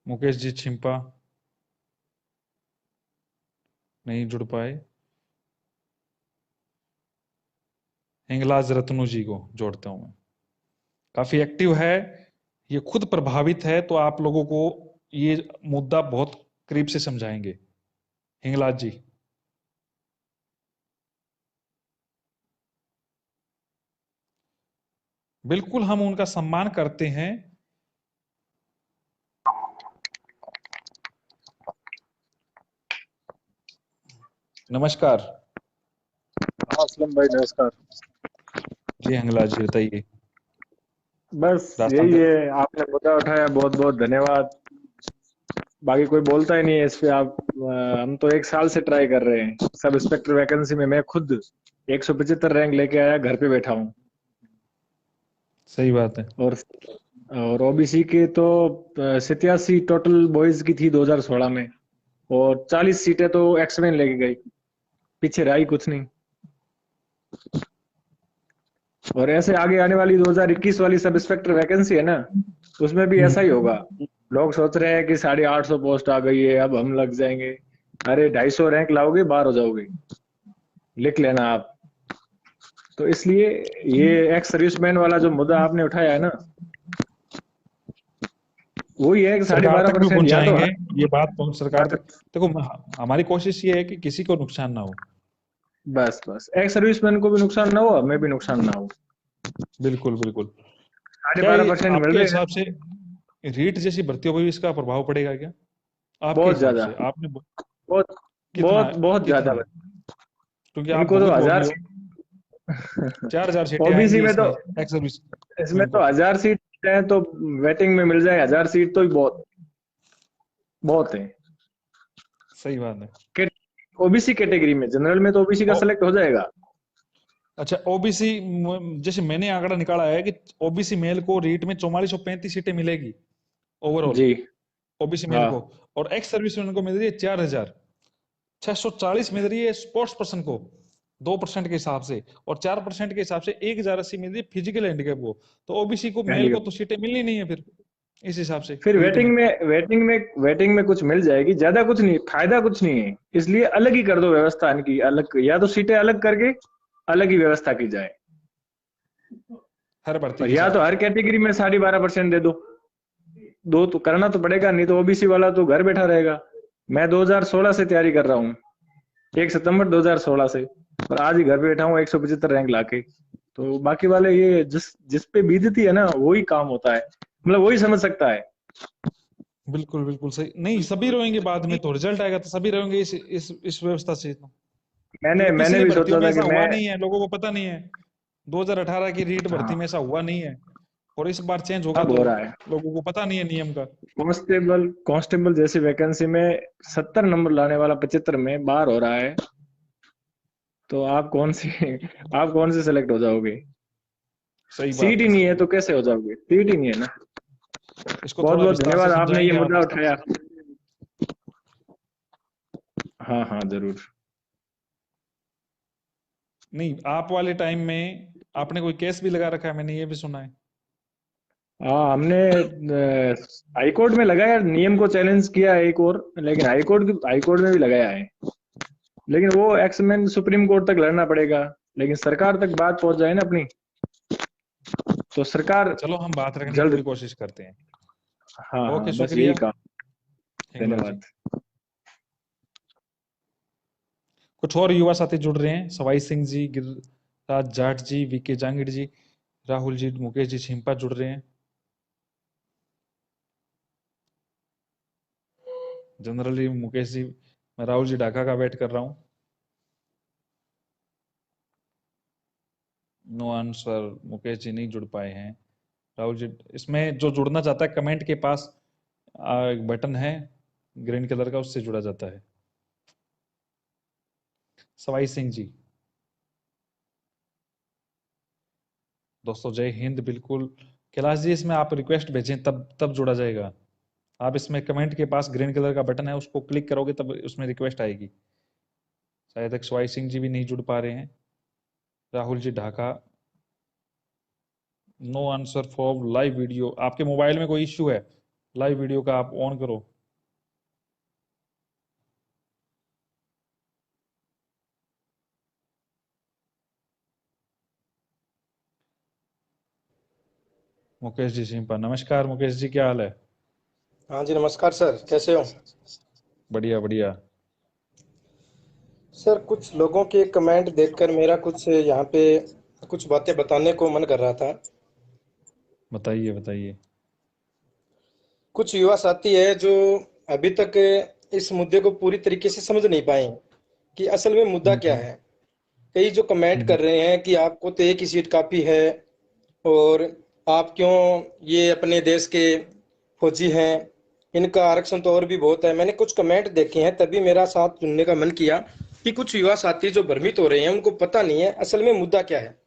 मुकेश जी छिंपा नहीं जुड़ पाए। हिंगलाज रत्नू जी को जोड़ता हूं मैं, काफी एक्टिव है, ये खुद प्रभावित है, तो आप लोगों को ये मुद्दा बहुत करीब से समझाएंगे। हिंगलाज जी, बिल्कुल हम उनका सम्मान करते हैं। नमस्कार। हाँ असलम भाई नमस्कार। जी हिंगलाज जी बताइए। बस राजस्थान यही का। है, आपने मुद्दा उठाया, बहुत बहुत धन्यवाद। बाकी कोई बोलता ही नहीं है इस पे। हम तो 1 साल से ट्राई कर रहे हैं। सब इंस्पेक्टर वैकेंसी में मैं खुद 175 रैंक लेके आया, घर पे बैठा हूँ। सही बात है। और और ओबीसी के तो 87 टोटल बॉयज की थी 2016 में, और 40 सीटें तो एक्समैन लेके गई, पीछे रही कुछ नहीं। और ऐसे आगे आने वाली 2021 वाली सब इंस्पेक्टर वैकेंसी है ना, उसमें भी ऐसा ही होगा। लोग सोच रहे हैं कि 850 पोस्ट आ गई है, अब हम लग जाएंगे। अरे 250 रैंक लाओगे, बाहर हो जाओगे, लिख लेना आप। तो इसलिए ये एक्स सर्विसमैन वाला जो मुद्दा आपने उठाया है ना, वही है कि साढ़े सरकार बारह तक भी परसेंट या तो पहुंचाएंगे ये बात, पहुंच सरकार बस तक। देखो हमारी कोशिश ये है कि किसी को नुकसान ना हो। बस बस एक्स सर्विसमैन को भी नुकसान ना हो, हमें भी नुकसान ना हो। बिल्कुल बिल्कुल। साढ़े क्या बारह ये परसेंट मिल आपके रहे हैं। हिसाब से रीट जैसी भर्तियों पर भी इसका प्रभाव पड़ेगा क्या, आपके बहुत हिसाब ज्यादा, से? आपने बहुत कितना बहुत बहुत ज्यादा। कितना? क्योंकि आप इनको तो भुक्तभोगी हजार हो। 4,000 सीटें ओबीसी आएंगी में तो, इसमें एक्स इसमें सर्विसमैन तो को। 1000 सीट है, तो वेटिंग में मिल जाए 1000 सीट तो ही बहुत बहुत है। सही बात है। ओबीसी कैटेगरी में, जनरल में तो ओबीसी का ओ, सेलेक्ट हो जाएगा। अच्छा ओबीसी, जैसे मैंने आंकड़ा निकाला है कि ओबीसी मेल को रीट में 4435 सीटें मिलेगी ओवरऑल, जी ओबीसी मेल को। हाँ। और एक्स सर्विसमैन को मिल रही है 4,640 मिल रही है स्पोर्ट्स पर्सन को, 2% के हिसाब से। और 4% के हिसाब से 1,080 मिल रही है फिजिकल हैंडीकैप को। तो ओबीसी को मेल पहली को तो सीटें मिलनी नहीं है फिर। इस हिसाब से फिर रीट में। वेटिंग में कुछ मिल जाएगी, ज्यादा कुछ नहीं, फायदा कुछ नहीं है। इसलिए अलग ही कर दो व्यवस्था इनकी, अलग, या तो सीटें अलग करके अलग ही व्यवस्था की जाए, हर भर्ती और के या तो साथ। हर कैटेगरी में 12.5% दे दो। दो तो करना तो पड़ेगा, नहीं तो ओबीसी वाला तो घर बैठा रहेगा। मैं 2016 से तैयारी कर रहा हूँ, 1 सितंबर 2016 से, और आज ही घर पे बैठा हूँ 175 रैंक लाके। तो बाकी वाले, ये जिस जिस पे बीतती है ना, वही काम होता है, मतलब वही समझ सकता है। बिल्कुल बिल्कुल सही, नहीं सभी रोएंगे बाद में, तो रिजल्ट आएगा तो सभी रोएंगे इस व्यवस्था से तो। मैंने क्योंकि मैंने पिछली भी भर्तियों सोचा में था ऐसा कि हुआ मैं, नहीं है, लोगों को पता नहीं है। 2018 की रीट भर्ती में हाँ, ऐसा हुआ नहीं है, और इस बार चेंज होगा अब तो हो रहा है। लोगों को पता नहीं है नियम का। कांस्टेबल जैसी वैकेंसी में 70 नंबर लाने वाला 75 में बाहर हो रहा है। तो आप कौन सी आप कौन से सेलेक्ट हो जाओगे? सही सीट बात ही है। नहीं है तो कैसे हो जाओगे? सीट ही नहीं है ना। इसको बहुत थोड़ा बहुत विस्तार से धन्यवाद, आपने ये समझाएंगे आप। मुद्दा उठाया। हाँ हाँ, जरूर। नहीं, आप वाले टाइम में आपने कोई केस भी लगा रखा है, मैंने ये भी सुना है। हाँ, हमने हाई कोर्ट में लगाया, नियम को चैलेंज किया है एक और, लेकिन हाई कोर्ट में भी लगाया है। लेकिन वो एक्समेन सुप्रीम कोर्ट तक लड़ना पड़ेगा, लेकिन सरकार तक बात पहुंच जाए ना अपनी, तो सरकार चलो हम बात रखने की जल्द। पूरी कोशिश करते हैं। हाँ ओके, हाँ, बस यही शुक्रिया काम। हिंगलाज जी। धन्यवाद। कुछ और युवा साथी जुड़ रहे हैं, सवाई सिंह जी, गिरिराज जाट जी, वीके जांगिड़ जी, राहुल जी, मुकेश जी छिंपा जुड़ रहे हैं। जनरली मुकेश जी, मैं राहुल जी ढाका का वेट कर रहा हूँ। नो आंसर, मुकेश जी नहीं जुड़ पाए हैं। राहुल जी, इसमें जो जुड़ना चाहता है कमेंट के पास एक बटन है ग्रीन कलर का, उससे जुड़ा जाता है। सवाई सिंह जी, दोस्तों जय हिंद। बिल्कुल कैलाश जी, इसमें आप रिक्वेस्ट भेजें तब तब जुड़ा जाएगा। आप इसमें कमेंट के पास ग्रीन कलर का बटन है, उसको क्लिक करोगे तब उसमें रिक्वेस्ट आएगी। शायद तक सवाई सिंह जी भी नहीं जुड़ पा रहे हैं। Rahul ji Dhaka, no answer for live video. आपके मोबाइल में कोई इश्यू है? लाइव वीडियो का आप ऑन करो। मुकेश जी सिंपा, नमस्कार मुकेश जी, क्या हाल है? हाँ जी, नमस्कार सर, कैसे हो? बढ़िया बढ़िया। सर, कुछ लोगों के कमेंट देखकर मेरा कुछ यहाँ पे कुछ बातें बताने को मन कर रहा था। बताइए बताइए। कुछ युवा साथी है जो अभी तक इस मुद्दे को पूरी तरीके से समझ नहीं पाए कि असल में मुद्दा क्या हम्म है। कई जो कमेंट हम्म कर रहे हैं कि आपको तो एक ही सीट काफी है, और आप क्यों, ये अपने देश के फौजी हैं, इनका आरक्षण तो और भी बहुत है। मैंने कुछ कमेंट देखे हैं, तभी मेरा साथ सुनने का मन किया कि कुछ युवा साथी जो भ्रमित हो रहे हैं, उनको पता नहीं है असल में मुद्दा क्या है।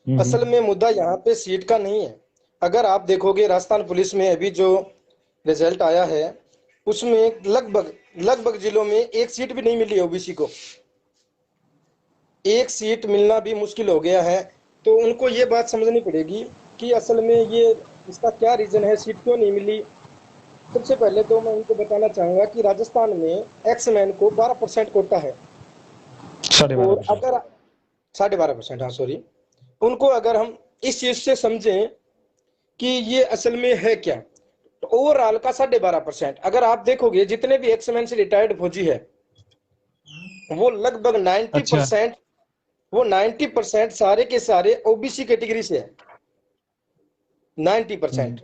असल में मुद्दा यहाँ पे सीट का नहीं है। अगर आप देखोगे राजस्थान पुलिस में अभी जो रिजल्ट आया है, उसमें लगभग लगभग जिलों में एक सीट भी नहीं मिली ओबीसी को। एक सीट मिलना भी मुश्किल हो गया है। तो उनको ये बात समझनी पड़ेगी कि असल में ये इसका क्या रीजन है, सीट क्यों नहीं मिली। सबसे पहले तो मैं उनको बताना चाहूंगा कि राजस्थान में एक्समैन को 12% कोटा है। 12.5%। और अगर 12.5%, हाँ सॉरी, उनको अगर हम इस चीज से समझें कि ये असल में है क्या, तो ओवरऑल का 12.5%। अगर आप देखोगे जितने भी एक्समैन से रिटायर्ड फौजी है, वो लगभग 90 अच्छा। परसेंट वो 90% सारे के सारे ओबीसी कैटेगरी से है। 90%।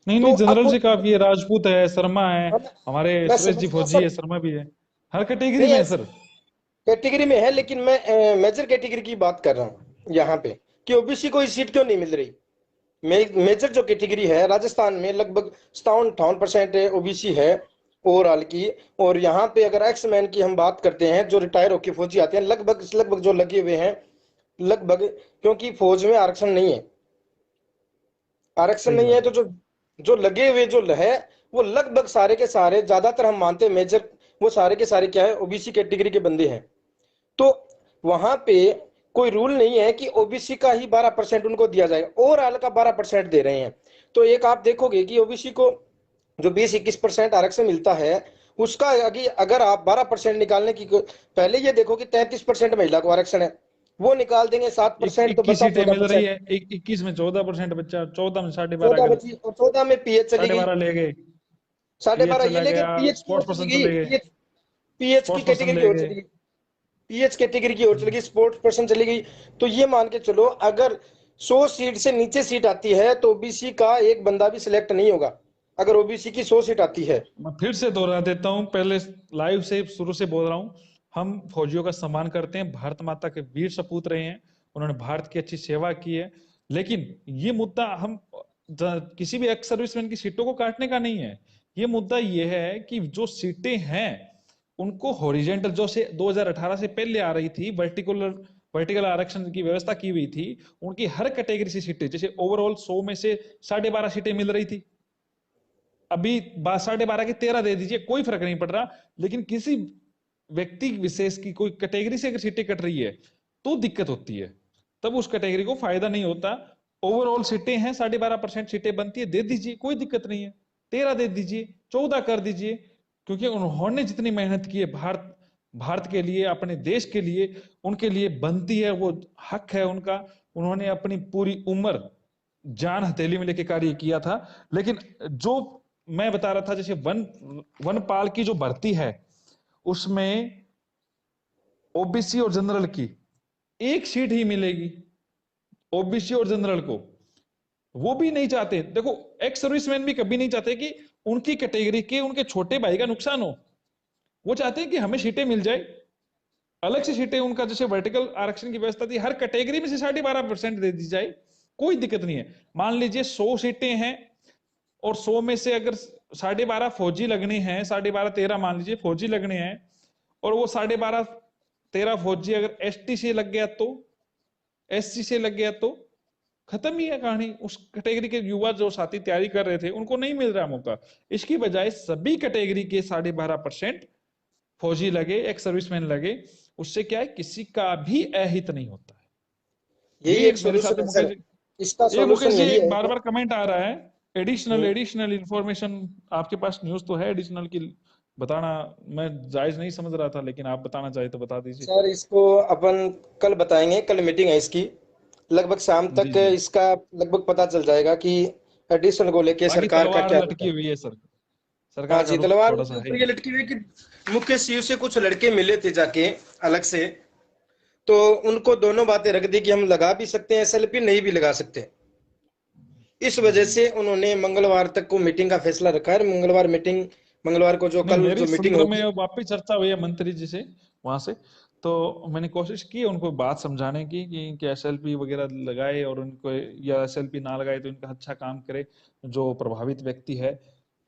नहीं तो नहीं, जनरल अब से काफी है, राजपूत है, शर्मा है, हम हमारे मैं सुरेश जी समझ गया फौजी सर, है, शर्मा भी है, हर कैटेगरी नहीं में है है सर। कैटेगरी में है, लेकिन मैं मेजर कैटेगरी की बात कर रहा हूँ यहाँ पे कि ओबीसी को सीट क्यों नहीं मिल रही। मेजर जो कैटेगरी है राजस्थान में लगभग 57-58% ओबीसी है ओवरऑल की। और यहाँ पे अगर एक्समैन की हम बात करते हैं, जो रिटायर होकर फौजी आते हैं, लगभग लगभग जो लगे हुए हैं, लगभग, क्योंकि फौज में आरक्षण नहीं है, आरक्षण सही नहीं है, बात तो है। जो जो लगे हुए जो है, वो लगभग सारे के सारे, ज्यादातर हम मानते हैं मेजर, वो सारे के सारे क्या है, ओबीसी कैटेगरी के बंदे हैं। तो वहां पे कोई रूल नहीं है कि ओबीसी का ही 12% उनको दिया जाएगा, ओवरऑल का 12% दे रहे हैं। तो एक आप देखोगे कि ओबीसी को जो 20-21% आरक्षण मिलता है, उसका अगर आप 12% निकालने की पहले ये देखो कि 33% महिला को आरक्षण है, वो निकाल देंगे 7%, तो 21 बचा सीटें मिल रही 14%। है, 21 में 14% बच्चा, 14 में 12.5, 14 अगर बची और 14 में पीएच चली गई, 12.5 ले गए, 12.5 पीएच ये चला लेके गया, पीएच की ओर स्पोर्ट्स चली पर्सन गई, चले गए, पीएच पीएच की स्पोर्ट्स पर्सन कैटेगरी की ले ओर गए। चली गई, पीएच कैटेगरी की ओर चली गई, स्पोर्ट्स पर्सन चली गई। तो ये मान के चलो, अगर 100 सीट से नीचे सीट आती है तो ओबीसी का एक बंदा भी सिलेक्ट नहीं होगा, अगर ओबीसी की 100 सीट आती है। मैं फिर से दोहरा देता हूं, पहले लाइव से शुरू से बोल रहा हूं, हम फौजियों का सम्मान करते हैं, भारत माता के वीर सपूत रहे हैं, उन्होंने भारत की अच्छी सेवा की है। लेकिन ये मुद्दा हम किसी भी एक्स सर्विसमैन की सीटों को काटने का नहीं है। ये मुद्दा ये है कि जो सीटें हैं उनको हॉरिजेंटल, जो से 2018 से पहले आ रही थी, वर्टिकल आरक्षण की व्यवस्था की हुई थी, उनकी हर कैटेगरी से सीटें, जैसे ओवरऑल 100 में से 12.5 सीटें मिल रही थी, अभी 12.5 की 13 दे दीजिए, कोई फर्क नहीं पड़ रहा। लेकिन किसी व्यक्ति विशेष की कोई कैटेगरी से अगर सीटें कट रही है तो दिक्कत होती है, तब उस कैटेगरी को फायदा नहीं होता। ओवरऑल सीटें हैं, 12.5% सीटें बनती है, दे दीजिए, कोई दिक्कत नहीं है। 13 दे दीजिए, 14 कर दीजिए, क्योंकि उन्होंने जितनी मेहनत की है भारत के लिए, अपने देश के लिए, उनके लिए बनती है, वो हक है उनका। उन्होंने अपनी पूरी उम्र जान हथेली में लेके कार्य किया था। लेकिन जो मैं बता रहा था, जैसे वनपाल की जो भर्ती है, उसमें ओबीसी और जनरल की एक सीट ही मिलेगी, ओबीसी और जनरल को। वो भी नहीं चाहते, देखो एक्स सर्विसमैन भी कभी नहीं चाहते कि उनकी कैटेगरी के उनके छोटे भाई का नुकसान हो। वो चाहते हैं कि हमें सीटें मिल जाए, अलग से सीटें, उनका जैसे वर्टिकल आरक्षण की व्यवस्था थी, हर कैटेगरी में से 12.5% दे दी जाए, कोई दिक्कत नहीं है। मान लीजिए 100 सीटें हैं और 100 में से अगर 12.5 फौजी लगने हैं, 12.5 13 मान लीजिए फौजी लगने हैं, और वो 12.5 13 फौजी अगर एसटी से लग गया तो, एससी से लग गया तो खत्म ही है कहानी। उस कैटेगरी के युवा जो साथी तैयारी कर रहे थे उनको नहीं मिल रहा मौका। इसकी बजाय सभी कैटेगरी के 12.5% फौजी लगे, एक्स सर्विसमैन लगे, उससे क्या है, किसी का भी अहित नहीं होता है। यही ये एक मेरे सोल्यूशन साथ है मुकेश सर, जी, इसका ये मुकेश सोल्यूशन जी यही एक है बार कि बार कमेंट आ रहा है, एडिशनल हम्म, एडिशनल इंफॉर्मेशन, आपके पास न्यूज तो है एडिशनल की, बताना मैं जायज नहीं समझ रहा था, लेकिन आप बताना चाहे तो बता दीजिए। सर इसको अपन कल बताएंगे, कल मीटिंग है इसकी, लगभग शाम जी तक जी। इसका लगभग पता चल जाएगा कि एडिशन को लेके बाकी सरकार का तलवार क्या रहता लटकी है। हुई है सर, हाँ सरकार का जी, रुख तलवार थोड़ा उनके सा है ऊपर ये इधर। लटकी हुई है कि मुख्य सचिव से कुछ लड़के मिले थे जाके अलग से, तो उनको दोनों बातें रख दी कि हम लगा भी सकते हैं एसएलपी, नहीं भी लगा सकते। इस वजह से उन्होंने मंगलवार तक को मीटिंग का फैसला रखा है। मंगलवार को जो नहीं, कल मेरी जो मीटिंग समुद्र में होगी। वापस चर्चा हुई है मंत्री जी से, वहां से, तो मैंने कोशिश की है उनको बात समझाने की कि एसएलपी वगैरह लगाए, और उनको, या एसएलपी ना लगाए तो इनका अच्छा काम करे जो प्रभावित व्यक्ति है,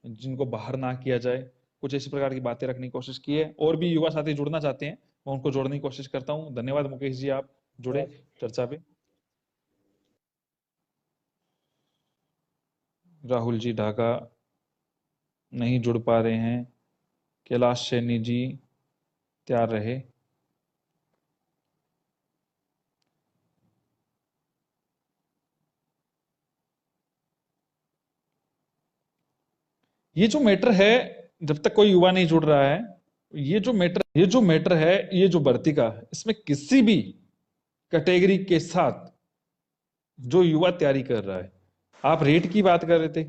जिनको बाहर ना किया जाए। कुछ इसी प्रकार की बातें रखने की कोशिश की है। और भी युवा साथी जुड़ना चाहते हैं, मैं उनको जोड़ने की कोशिश करता हूँ। धन्यवाद मुकेश जी, आप जुड़े चर्चा पे। राहुल जी ढाका नहीं जुड़ पा रहे हैं, कैलाश सैनी जी तैयार रहे। ये जो मैटर है, जब तक कोई युवा नहीं जुड़ रहा है, ये जो मैटर है, ये जो भर्ती का, इसमें किसी भी कैटेगरी के साथ जो युवा तैयारी कर रहा है, आप रेट की बात कर रहे थे।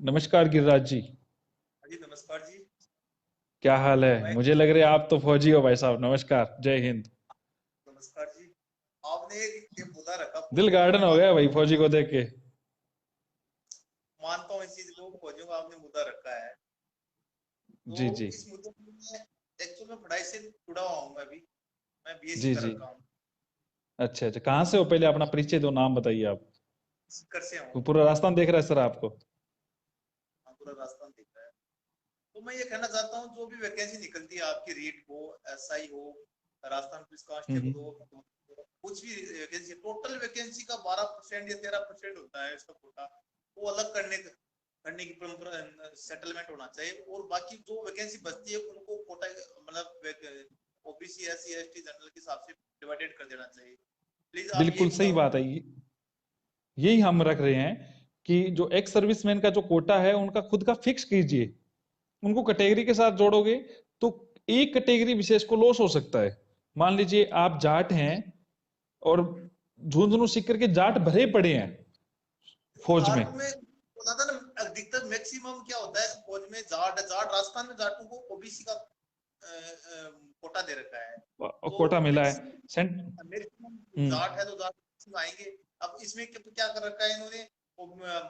नमस्कार गिरिराज जी, जी नमस्कार जी। क्या हाल है? मैं मुझे लग रहा है आप तो फौजी हो भाई साहब। नमस्कार, जय हिंद। नमस्कार जी। आपने ये मुद्दा रखा दिल फौजियों का, गार्डन मैं हो गया भाई फौजी को देख के। मानता हूँ इस चीज को, फौजियों का आपने मुद्दा रखा है। जी तो जी इस मुद्दे में मैं एक्चुअल में पढ़ाई से जुड़ा हुआ हूँ। मैं बीएससी जी कर जी। रखा हूँ। अच्छा अच्छा, कहाँ से हो? पहले अपना परिचय दो, नाम बताइए आप। सीकर से हूँ। पूरा राजस्थान देख रहा है सर आपको। हाँ, पूरा राजस्थान दिख रहा है। तो मैं ये कहना चाहता हूँ, जो भी वैकेंसी निकलती है आपकी, रीट हो, एसआई हो, राजस्थान पुलिस हम्म। कांस्टेबल हो, तो कुछ भी वैकेंसी, टोटल वैकेंसी का 12% या 13% होता है इसका कोटा। वो अलग करने की परंपरा, सेटलमेंट होना चाहिए। और बाकी जो वैकेंसी बचती है उनको कोटा, मतलब ओबीसी, एससी, एसटी, जनरल के हिसाब से डिवाइडेड कर देना चाहिए। प्लीज आप ये बिल्कुल सही बताओ। बात है। यही हम रख रहे हैं कि जो एक्स सर्विसमैन का जो कोटा है उनका खुद का फिक्स कीजिए। उनको कैटेगरी के साथ जोड़ोगे तो एक कैटेगरी विशेष को लॉस हो सकता है। मान लीजिए आप जाट हैं और झुंझुनू सीकर के जाट भरे पड़े हैं फौज में। जाट में बोला था ना, अधिकतर मैक्सिमम क्या होता है फौज में, जाट जाट राजस्थान में जाटों को ओबीसी का कोटा दे रखा है, तो कोटा मिला है। मैक्सिमम जाट है तो जाट में आएंगे। अब इसमें क्या कर रखा है इन्होंने,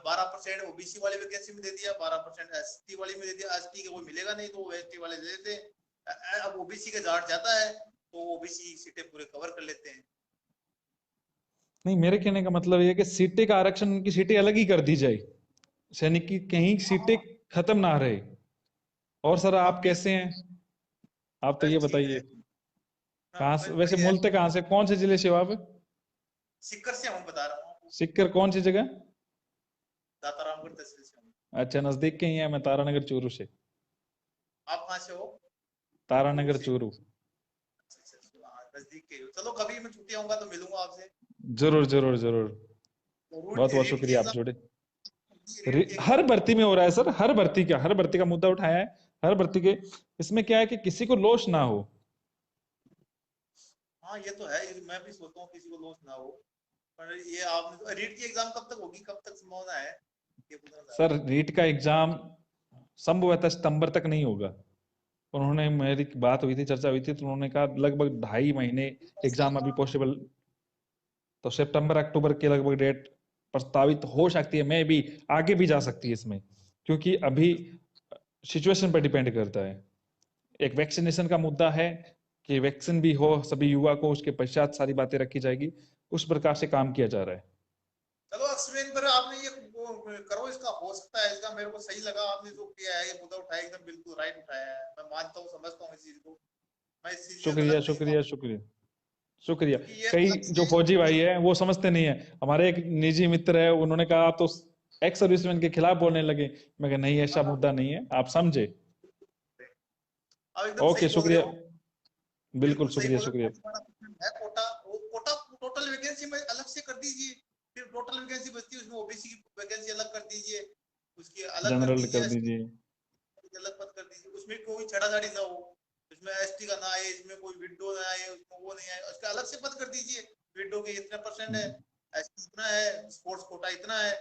12% ओबीसी वाली वैकेंसी में दे दिया, 12% एसटी वाली में दे दिया। एसटी के कोई मिलेगा नहीं तो एसटी वाले दे देते हैं। अब ओबीसी का जाट जाता है तो ओबीसी सीटें पूरे कवर कर लेते हैं। नहीं, मेरे कहने का मतलब ये है कि सीटें का आरक्षण, उनकी सीटें अलग ही कर दी जाए, सैनिक की कहीं सीटें खत्म ना रहे। और सर आप कैसे हैं? आप तो ये ठीक बताइए, है। कहाँ से, बस वैसे बढ़िया है। मूलतः कहाँ से, कौन से जिले से हो आप? सीकर से हूँ, बता रहा हूँ, सिक्कर कौन सी जगह? दातारामगढ़ तहसील से हूँ। अच्छा, नजदीक के ही है। मैं तारानगर चूरू से। आप कहाँ से हो? तारानगर से। चूरू। अच्छा, हाँ, नजदीक के हो। चलो कभी मैं छुट्टी आऊंगा तो मिलूंगा आपसे। जरूर जरूर जरूर। रूट बहुत बहुत रीट की शुक्रिया, आप एग्जाम, जुड़े। रीट की हर एग्जाम। भर्ती में हो रहा है सर, हर भर्ती का मुद्दा उठाया है। हर भर्ती के, इसमें क्या है कि किसी को लॉस ना हो। हाँ ये तो है, मैं भी सोचता हूँ किसी को लॉस ना हो। पर ये आपने रीट की एग्जाम कब तक होगी, कब तक संभावना है ये पता नहीं। सर रीट का एग्जाम संभवतः सितंबर तक नहीं होगा। उन्होंने, मेरी बात हुई थी, चर्चा हुई थी, तो उन्होंने कहा लगभग 2.5 महीने एग्जाम अभी पॉसिबल, तो सितंबर अक्टूबर के लगभग डेट प्रस्तावित हो सकती है। मैं भी आगे भी जा सकती है इसमें, क्योंकि अभी सिचुएशन पर डिपेंड करता है। एक वैक्सीनेशन का मुद्दा है कि वैक्सीन भी हो सभी युवा को, उसके पश्चात सारी बातें रखी जाएगी। उस प्रकार से काम किया जा रहा है। चलो अश्विन, पर आपने ये करो, इसका हो सकता है, इसका मेरे को सही लगा आपने जो किया है, ये मुद्दा उठाया एकदम बिल्कुल राइट उठाया है। मैं मानता हूँ, समझता हूँ इस चीज को, मैं इस चीज में शुक्रिया गलत नहीं शुक्रिया मानता, शुक्रिया शुक्रिया। क्योंकि ये कई अलग जो से। फौजी भाई है वो समझते नहीं है। हमारे एक निजी मित्र है, उन्होंने कहा आप तो एक्स सर्विसमैन के खिलाफ बोलने लगे। मैं कहा नहीं, ऐसा मुद्दा नहीं है, आप समझे। आप एकदम ओके, सही बोल रहे शुक्रिया। हो, बिल्कुल बिल्कुल सही शुक्रिया बोल रहे शुक्रिया। हो। 12% है कोटा, वो कोटा टोटल वैकेंसी में अलग से कर दीजिए। फिर टोटल वैकेंसी बचती है उसमें ओबीसी की वैकेंसी अलग कर दीजिए, उसकी अलग कर जनरल दीजिए, कर एसटी दीजिए। अलग पद कर दीजिए। उसमें कोई छेड़ाछाड़ी ना हो, इसमें एसटी का ना आए, इसमें कोई विडो ना आए, उसमें वो नहीं आए, उसका अलग से पद कर दीजिए। विडो के इतने परसेंट है, एसटी इतना है, स्पोर्ट्स कोटा इतना है,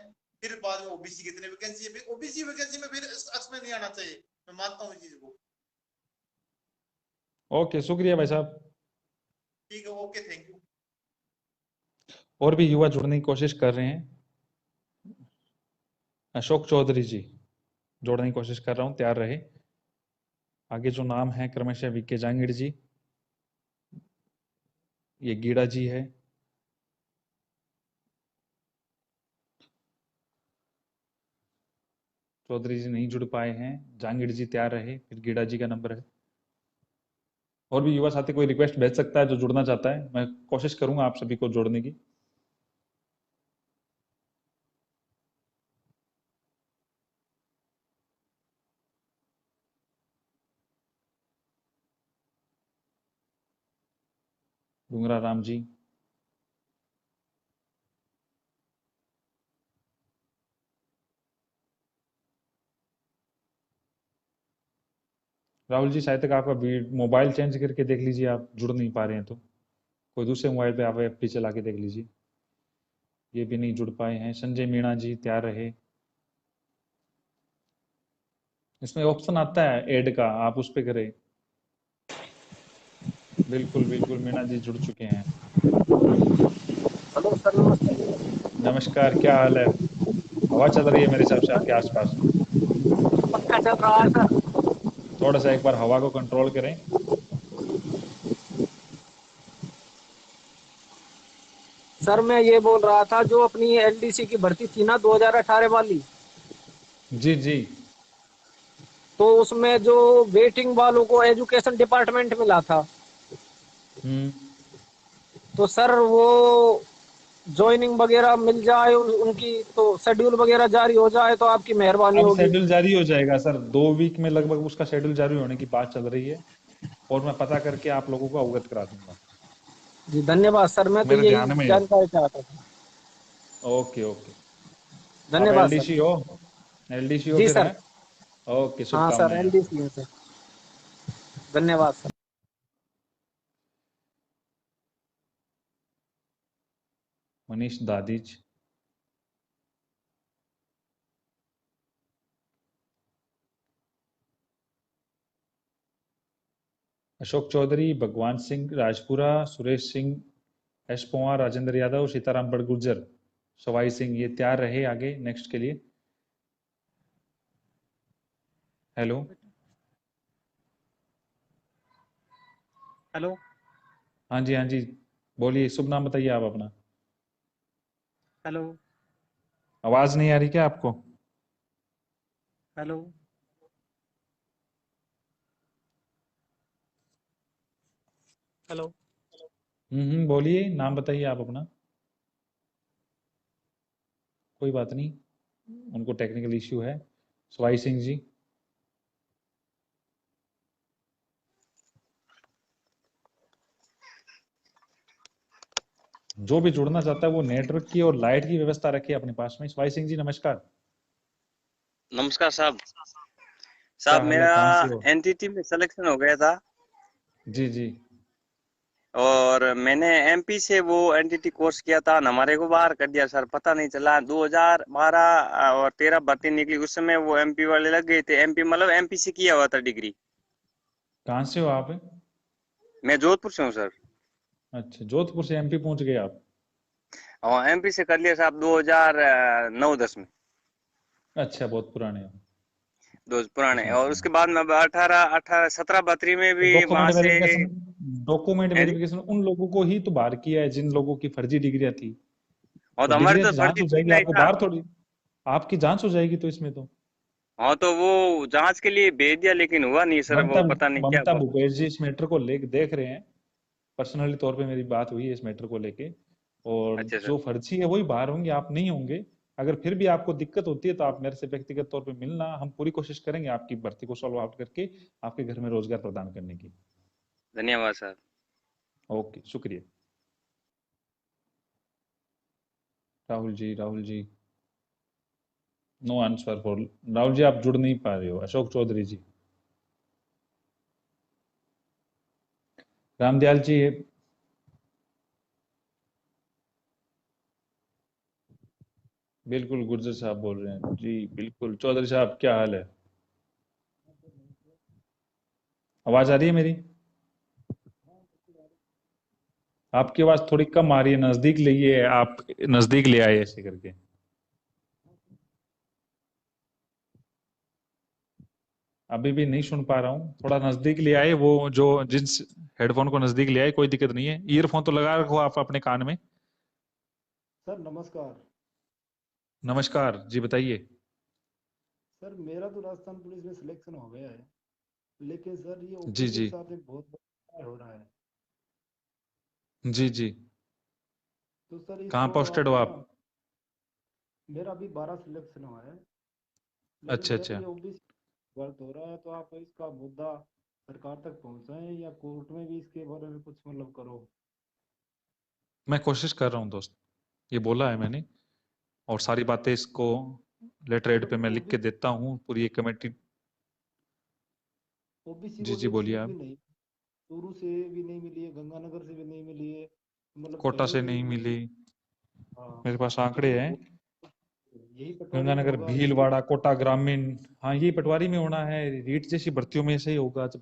फिर बाद में ओबीसी कितने वैकेंसी है। ओबीसी वैकेंसी में फिर इस अक्स में नहीं आना चाहिए, मैं मानता हूँ इस चीज को। ओके, शुक्रिया भाई साहब। ठीक है, ओके, थैंक यू। और भी युवा जुड़ने की कोशिश कर रहे हैं। अशोक चौधरी जी, जोड़ने की कोशिश कर रहा हूं, तैयार रहे। आगे जो नाम है क्रमशः वीके जांगिड़ जी, ये गीड़ा जी है, चौधरी जी नहीं जुड़ पाए हैं। जांगिड़ जी तैयार रहे, फिर गीड़ा जी का नंबर है। और भी युवा साथी कोई रिक्वेस्ट भेज सकता है जो जुड़ना चाहता है, मैं कोशिश करूंगा आप सभी को जोड़ने की। डूंगरा राम जी, राहुल जी, शायद तक आपका मोबाइल चेंज करके देख लीजिए, आप जुड़ नहीं पा रहे हैं तो कोई दूसरे मोबाइल पे आप एफपी चला के देख लीजिए। ये भी नहीं जुड़ पाए हैं। संजय मीणा जी तैयार रहे। इसमें ऑप्शन आता है ऐड का, आप उस पे करें। बिल्कुल बिल्कुल, मीणा जी जुड़ चुके हैं। हेलो सर, नमस्ते। नमस्कार, क्या हाल है? हवा चल रही है मेरे हिसाब से आपके आसपास। पंखा चल रहा है सर। थोड़ा सा एक बार हवा को कंट्रोल करें। सर मैं ये बोल रहा था, जो अपनी एलडीसी की भर्ती थी ना 2018 वाली, जी जी। तो उसमें जो वेटिंग वालों को एजुकेशन डिपार्टमेंट मिला था, हम्म। तो सर वो ज्वाइनिंग वगैरह मिल जाए उनकी, तो शेड्यूल वगैरह जारी हो जाए तो आपकी मेहरबानी अब होगी। शेड्यूल जारी हो जाएगा सर, 2 वीक में लगभग उसका शेड्यूल जारी होने की बात चल रही है, और मैं पता करके आप लोगों को अवगत करा दूंगा। जी धन्यवाद सर, मैं तो मेरे यही ध्यान में है। जानकारी चाहता था। Okay okay. आप धन्यवाद सर। एलडीसी हो? एलडीसी हो जी फिर सर। हैं? ओके, हाँ सर, शुभकामनाएं आपको। एलडीसी से। धन्यवाद सर। मनीष दादीज। अशोक चौधरी, भगवान सिंह राजपुरा, सुरेश सिंह, एस पंवार, राजेंद्र यादव, सीताराम बड़गुजर, सवाई सिंह, ये तैयार रहे आगे नेक्स्ट के लिए। हेलो। हेलो। हाँ जी, हाँ जी, बोलिए, शुभ नाम बताइए आप अपना। हेलो। आवाज नहीं आ रही क्या आपको? हेलो। हेलो। बोलिए, नाम बताइए आप अपना। कोई बात नहीं, उनको टेक्निकल इश्यू है। सवाई सिंह जी। जो भी जुड़ना चाहता है वो नेटवर्क की और लाइट की व्यवस्था रखे अपने पास में। सवाई सिंह जी नमस्कार। नमस्कार साहब। क्या साहब हाल है, मेरा कहाँ से हो? एनटीटी में सिलेक्शन हो गया था जी जी। और मैंने एमपी से वो एनटीटी कोर्स किया था, न हमारे को बाहर कर दिया सर, पता नहीं चला। 2012 और 13 भर्ती निकली, उस समय वो एमपी वाले लग गए थे। एमपी मतलब एमपी से किया हुआ था डिग्री। कहाँ से हो आप? मैं जोधपुर से हूँ सर। अच्छा, जोधपुर से एमपी पहुंच गए आप। और एमपी से कर लिया साहब 2009-10 में। अच्छा, बहुत पुराने हो। दो पुराने। समझ और गया। उसके बाद में 18-17 में तो भी वहां से। डॉक्यूमेंट है जी। वेरिफिकेशन उन लोगों को ही तो बाहर किया है जिन लोगों की फर्जी डिग्रियां थी। और तो तो हमारे डिग्रियां तो तो जांच फर्जी हो थी जाएगी, नहीं आपको था। बाहर थोड़ी। आपकी जांच हो जाएगी तो इसमें तो। हाँ तो वो जांच के लिए भेज दिया, लेकिन हुआ नहीं सर, ममता वो पता नहीं क्या ममता हुआ। भूपेश जी इस मैटर को लेकर देख रहे हैं। पर्सनली तौर पे मेरी बात हुई है इस मैटर को लेके। और अच्छा सर। जो फर्जी है वही बाहर होंगे, आप नहीं होंगे। अगर फिर भी आपको दिक्कत होती है तो आप मेरे से व्यक्तिगत तौर पे मिलना, हम पूरी कोशिश करेंगे आपकी भर्ती को सॉल्व आउट करके आपके घर में रोजगार प्रदान करने की। धन्यवाद सर। ओके, शुक्रिया। Rahul ji, Rahul ji, no answer for. Rahul ji आप जुड़ नहीं पा रहे हो। अशोक चौधरी जी। रामदयाल जी। बिल्कुल, गुर्जर साहब बोल रहे हैं जी, बिल्कुल। चौधरी साहब क्या हाल है? आवाज आ रही है मेरी? आपकी आवाज थोड़ी कम आ रही है, नजदीक लाइए आप। नजदीक ले आए ऐसे करके। अभी भी नहीं सुन पा रहा हूँ, थोड़ा नजदीक ले आए। वो जो जिस हेडफोन को नजदीक ले आए, कोई दिक्कत नहीं है। ईयरफोन तो लगा रखो आप अपने कान में। सर नमस्कार। नमस्कार जी, बताइए। सर मेरा तो राजस्थान पुलिस में सिलेक्शन हो गया है, लेकिन सर ये जी ओपीसी जी। के साथ एक बहुत बड़ा हो रहा है। जी जी। तो सर कहाँ इसको पोस्टेड आप हो ना, आप? मेरा अभी 12 सिलेक्शन हुआ है, लेकिन अच्छा सर अच्छा। ये ओबीसी गलत हो रहा है, तो आप इसका मुद्दा सरकार तक पहुंचाएं या कोर्ट में भी इसके बारे में कुछ मतलब करो। मैं कोशिश कर रहा हूँ दोस्त, ये बोला है मैंने। और सारी बातें इसको लेटर हेड पे बट मैं लिख के ओबीसी देता हूँ, पूरी एक कमेटी। ओबीसी जी को जी, तो एक बोलिए सीट भी आप। नहीं, चूरू से भी नहीं मिली है, गंगानगर से भी नहीं मिली है, मतलब कोटा कहीं से भी नहीं मतलब। मिली। हाँ। मेरे पास तो आंकड़े मतलब हैं। यही पटवारी में गंगानगर, होगा यही। भीलवाड़ा, कोटा ग्रामीण। हाँ, ये पटवारी में होना है। रीट जैसी भर्तियों में ऐसे ही होगा। जब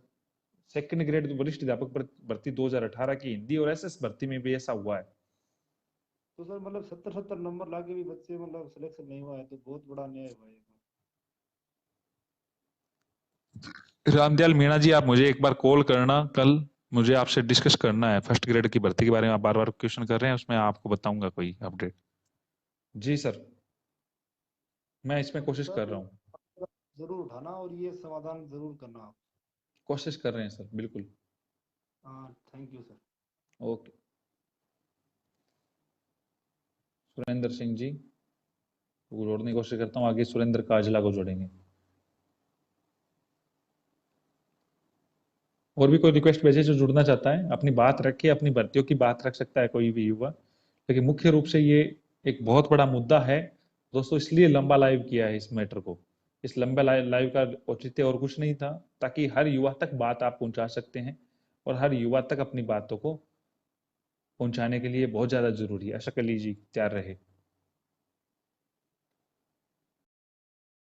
सेकंड ग्रेड वरिष्ठ अध्यापक भर्ती 2018 की हिंदी और एसएस भर्ती में भी ऐसा हुआ है। तो सर मतलब 70-70 नंबर लाके भी बच्चे मतलब सिलेक्शन नहीं हुआ है, तो बहुत बड़ा अन्याय हुआ है। रामदयाल मीणा जी, आप मुझे एक बार कॉल करना कल। मुझे आपसे डिस्कस करना है फर्स्ट ग्रेड की भर्ती के बारे में। आप बार बार क्वेश्चन कर रहे हैं, उसमें आपको बताऊंगा कोई अपडेट। जी सर, मैं इसमें कोशिश कर सर रहा हूँ। जरूर उठाना और ये समाधान जरूर करना आप। कोशिश कर रहे हैं सर, बिल्कुल। हाँ thank you sir. Okay. Surendra Singh ji को जोड़ने की कोशिश करता हूँ आगे। सुरेंद्र काजला को जोड़ेंगे। और भी कोई रिक्वेस्ट भेजे जो जुड़ना चाहता है, अपनी बात रखे, अपनी भर्तियों की बात रख सकता है कोई भी युवा। लेकिन मुख्य रूप से ये एक बहुत बड़ा मुद्दा है दोस्तों, इसलिए लंबा लाइव किया है इस मैटर को। इस लंबे लाइव का औचित्य और कुछ नहीं था, ताकि हर युवा तक बात आप पहुंचा सकते हैं, और हर युवा तक अपनी बातों को पहुंचाने के लिए बहुत ज्यादा जरूरी है। आशा कर लीजिए तैयार रहे।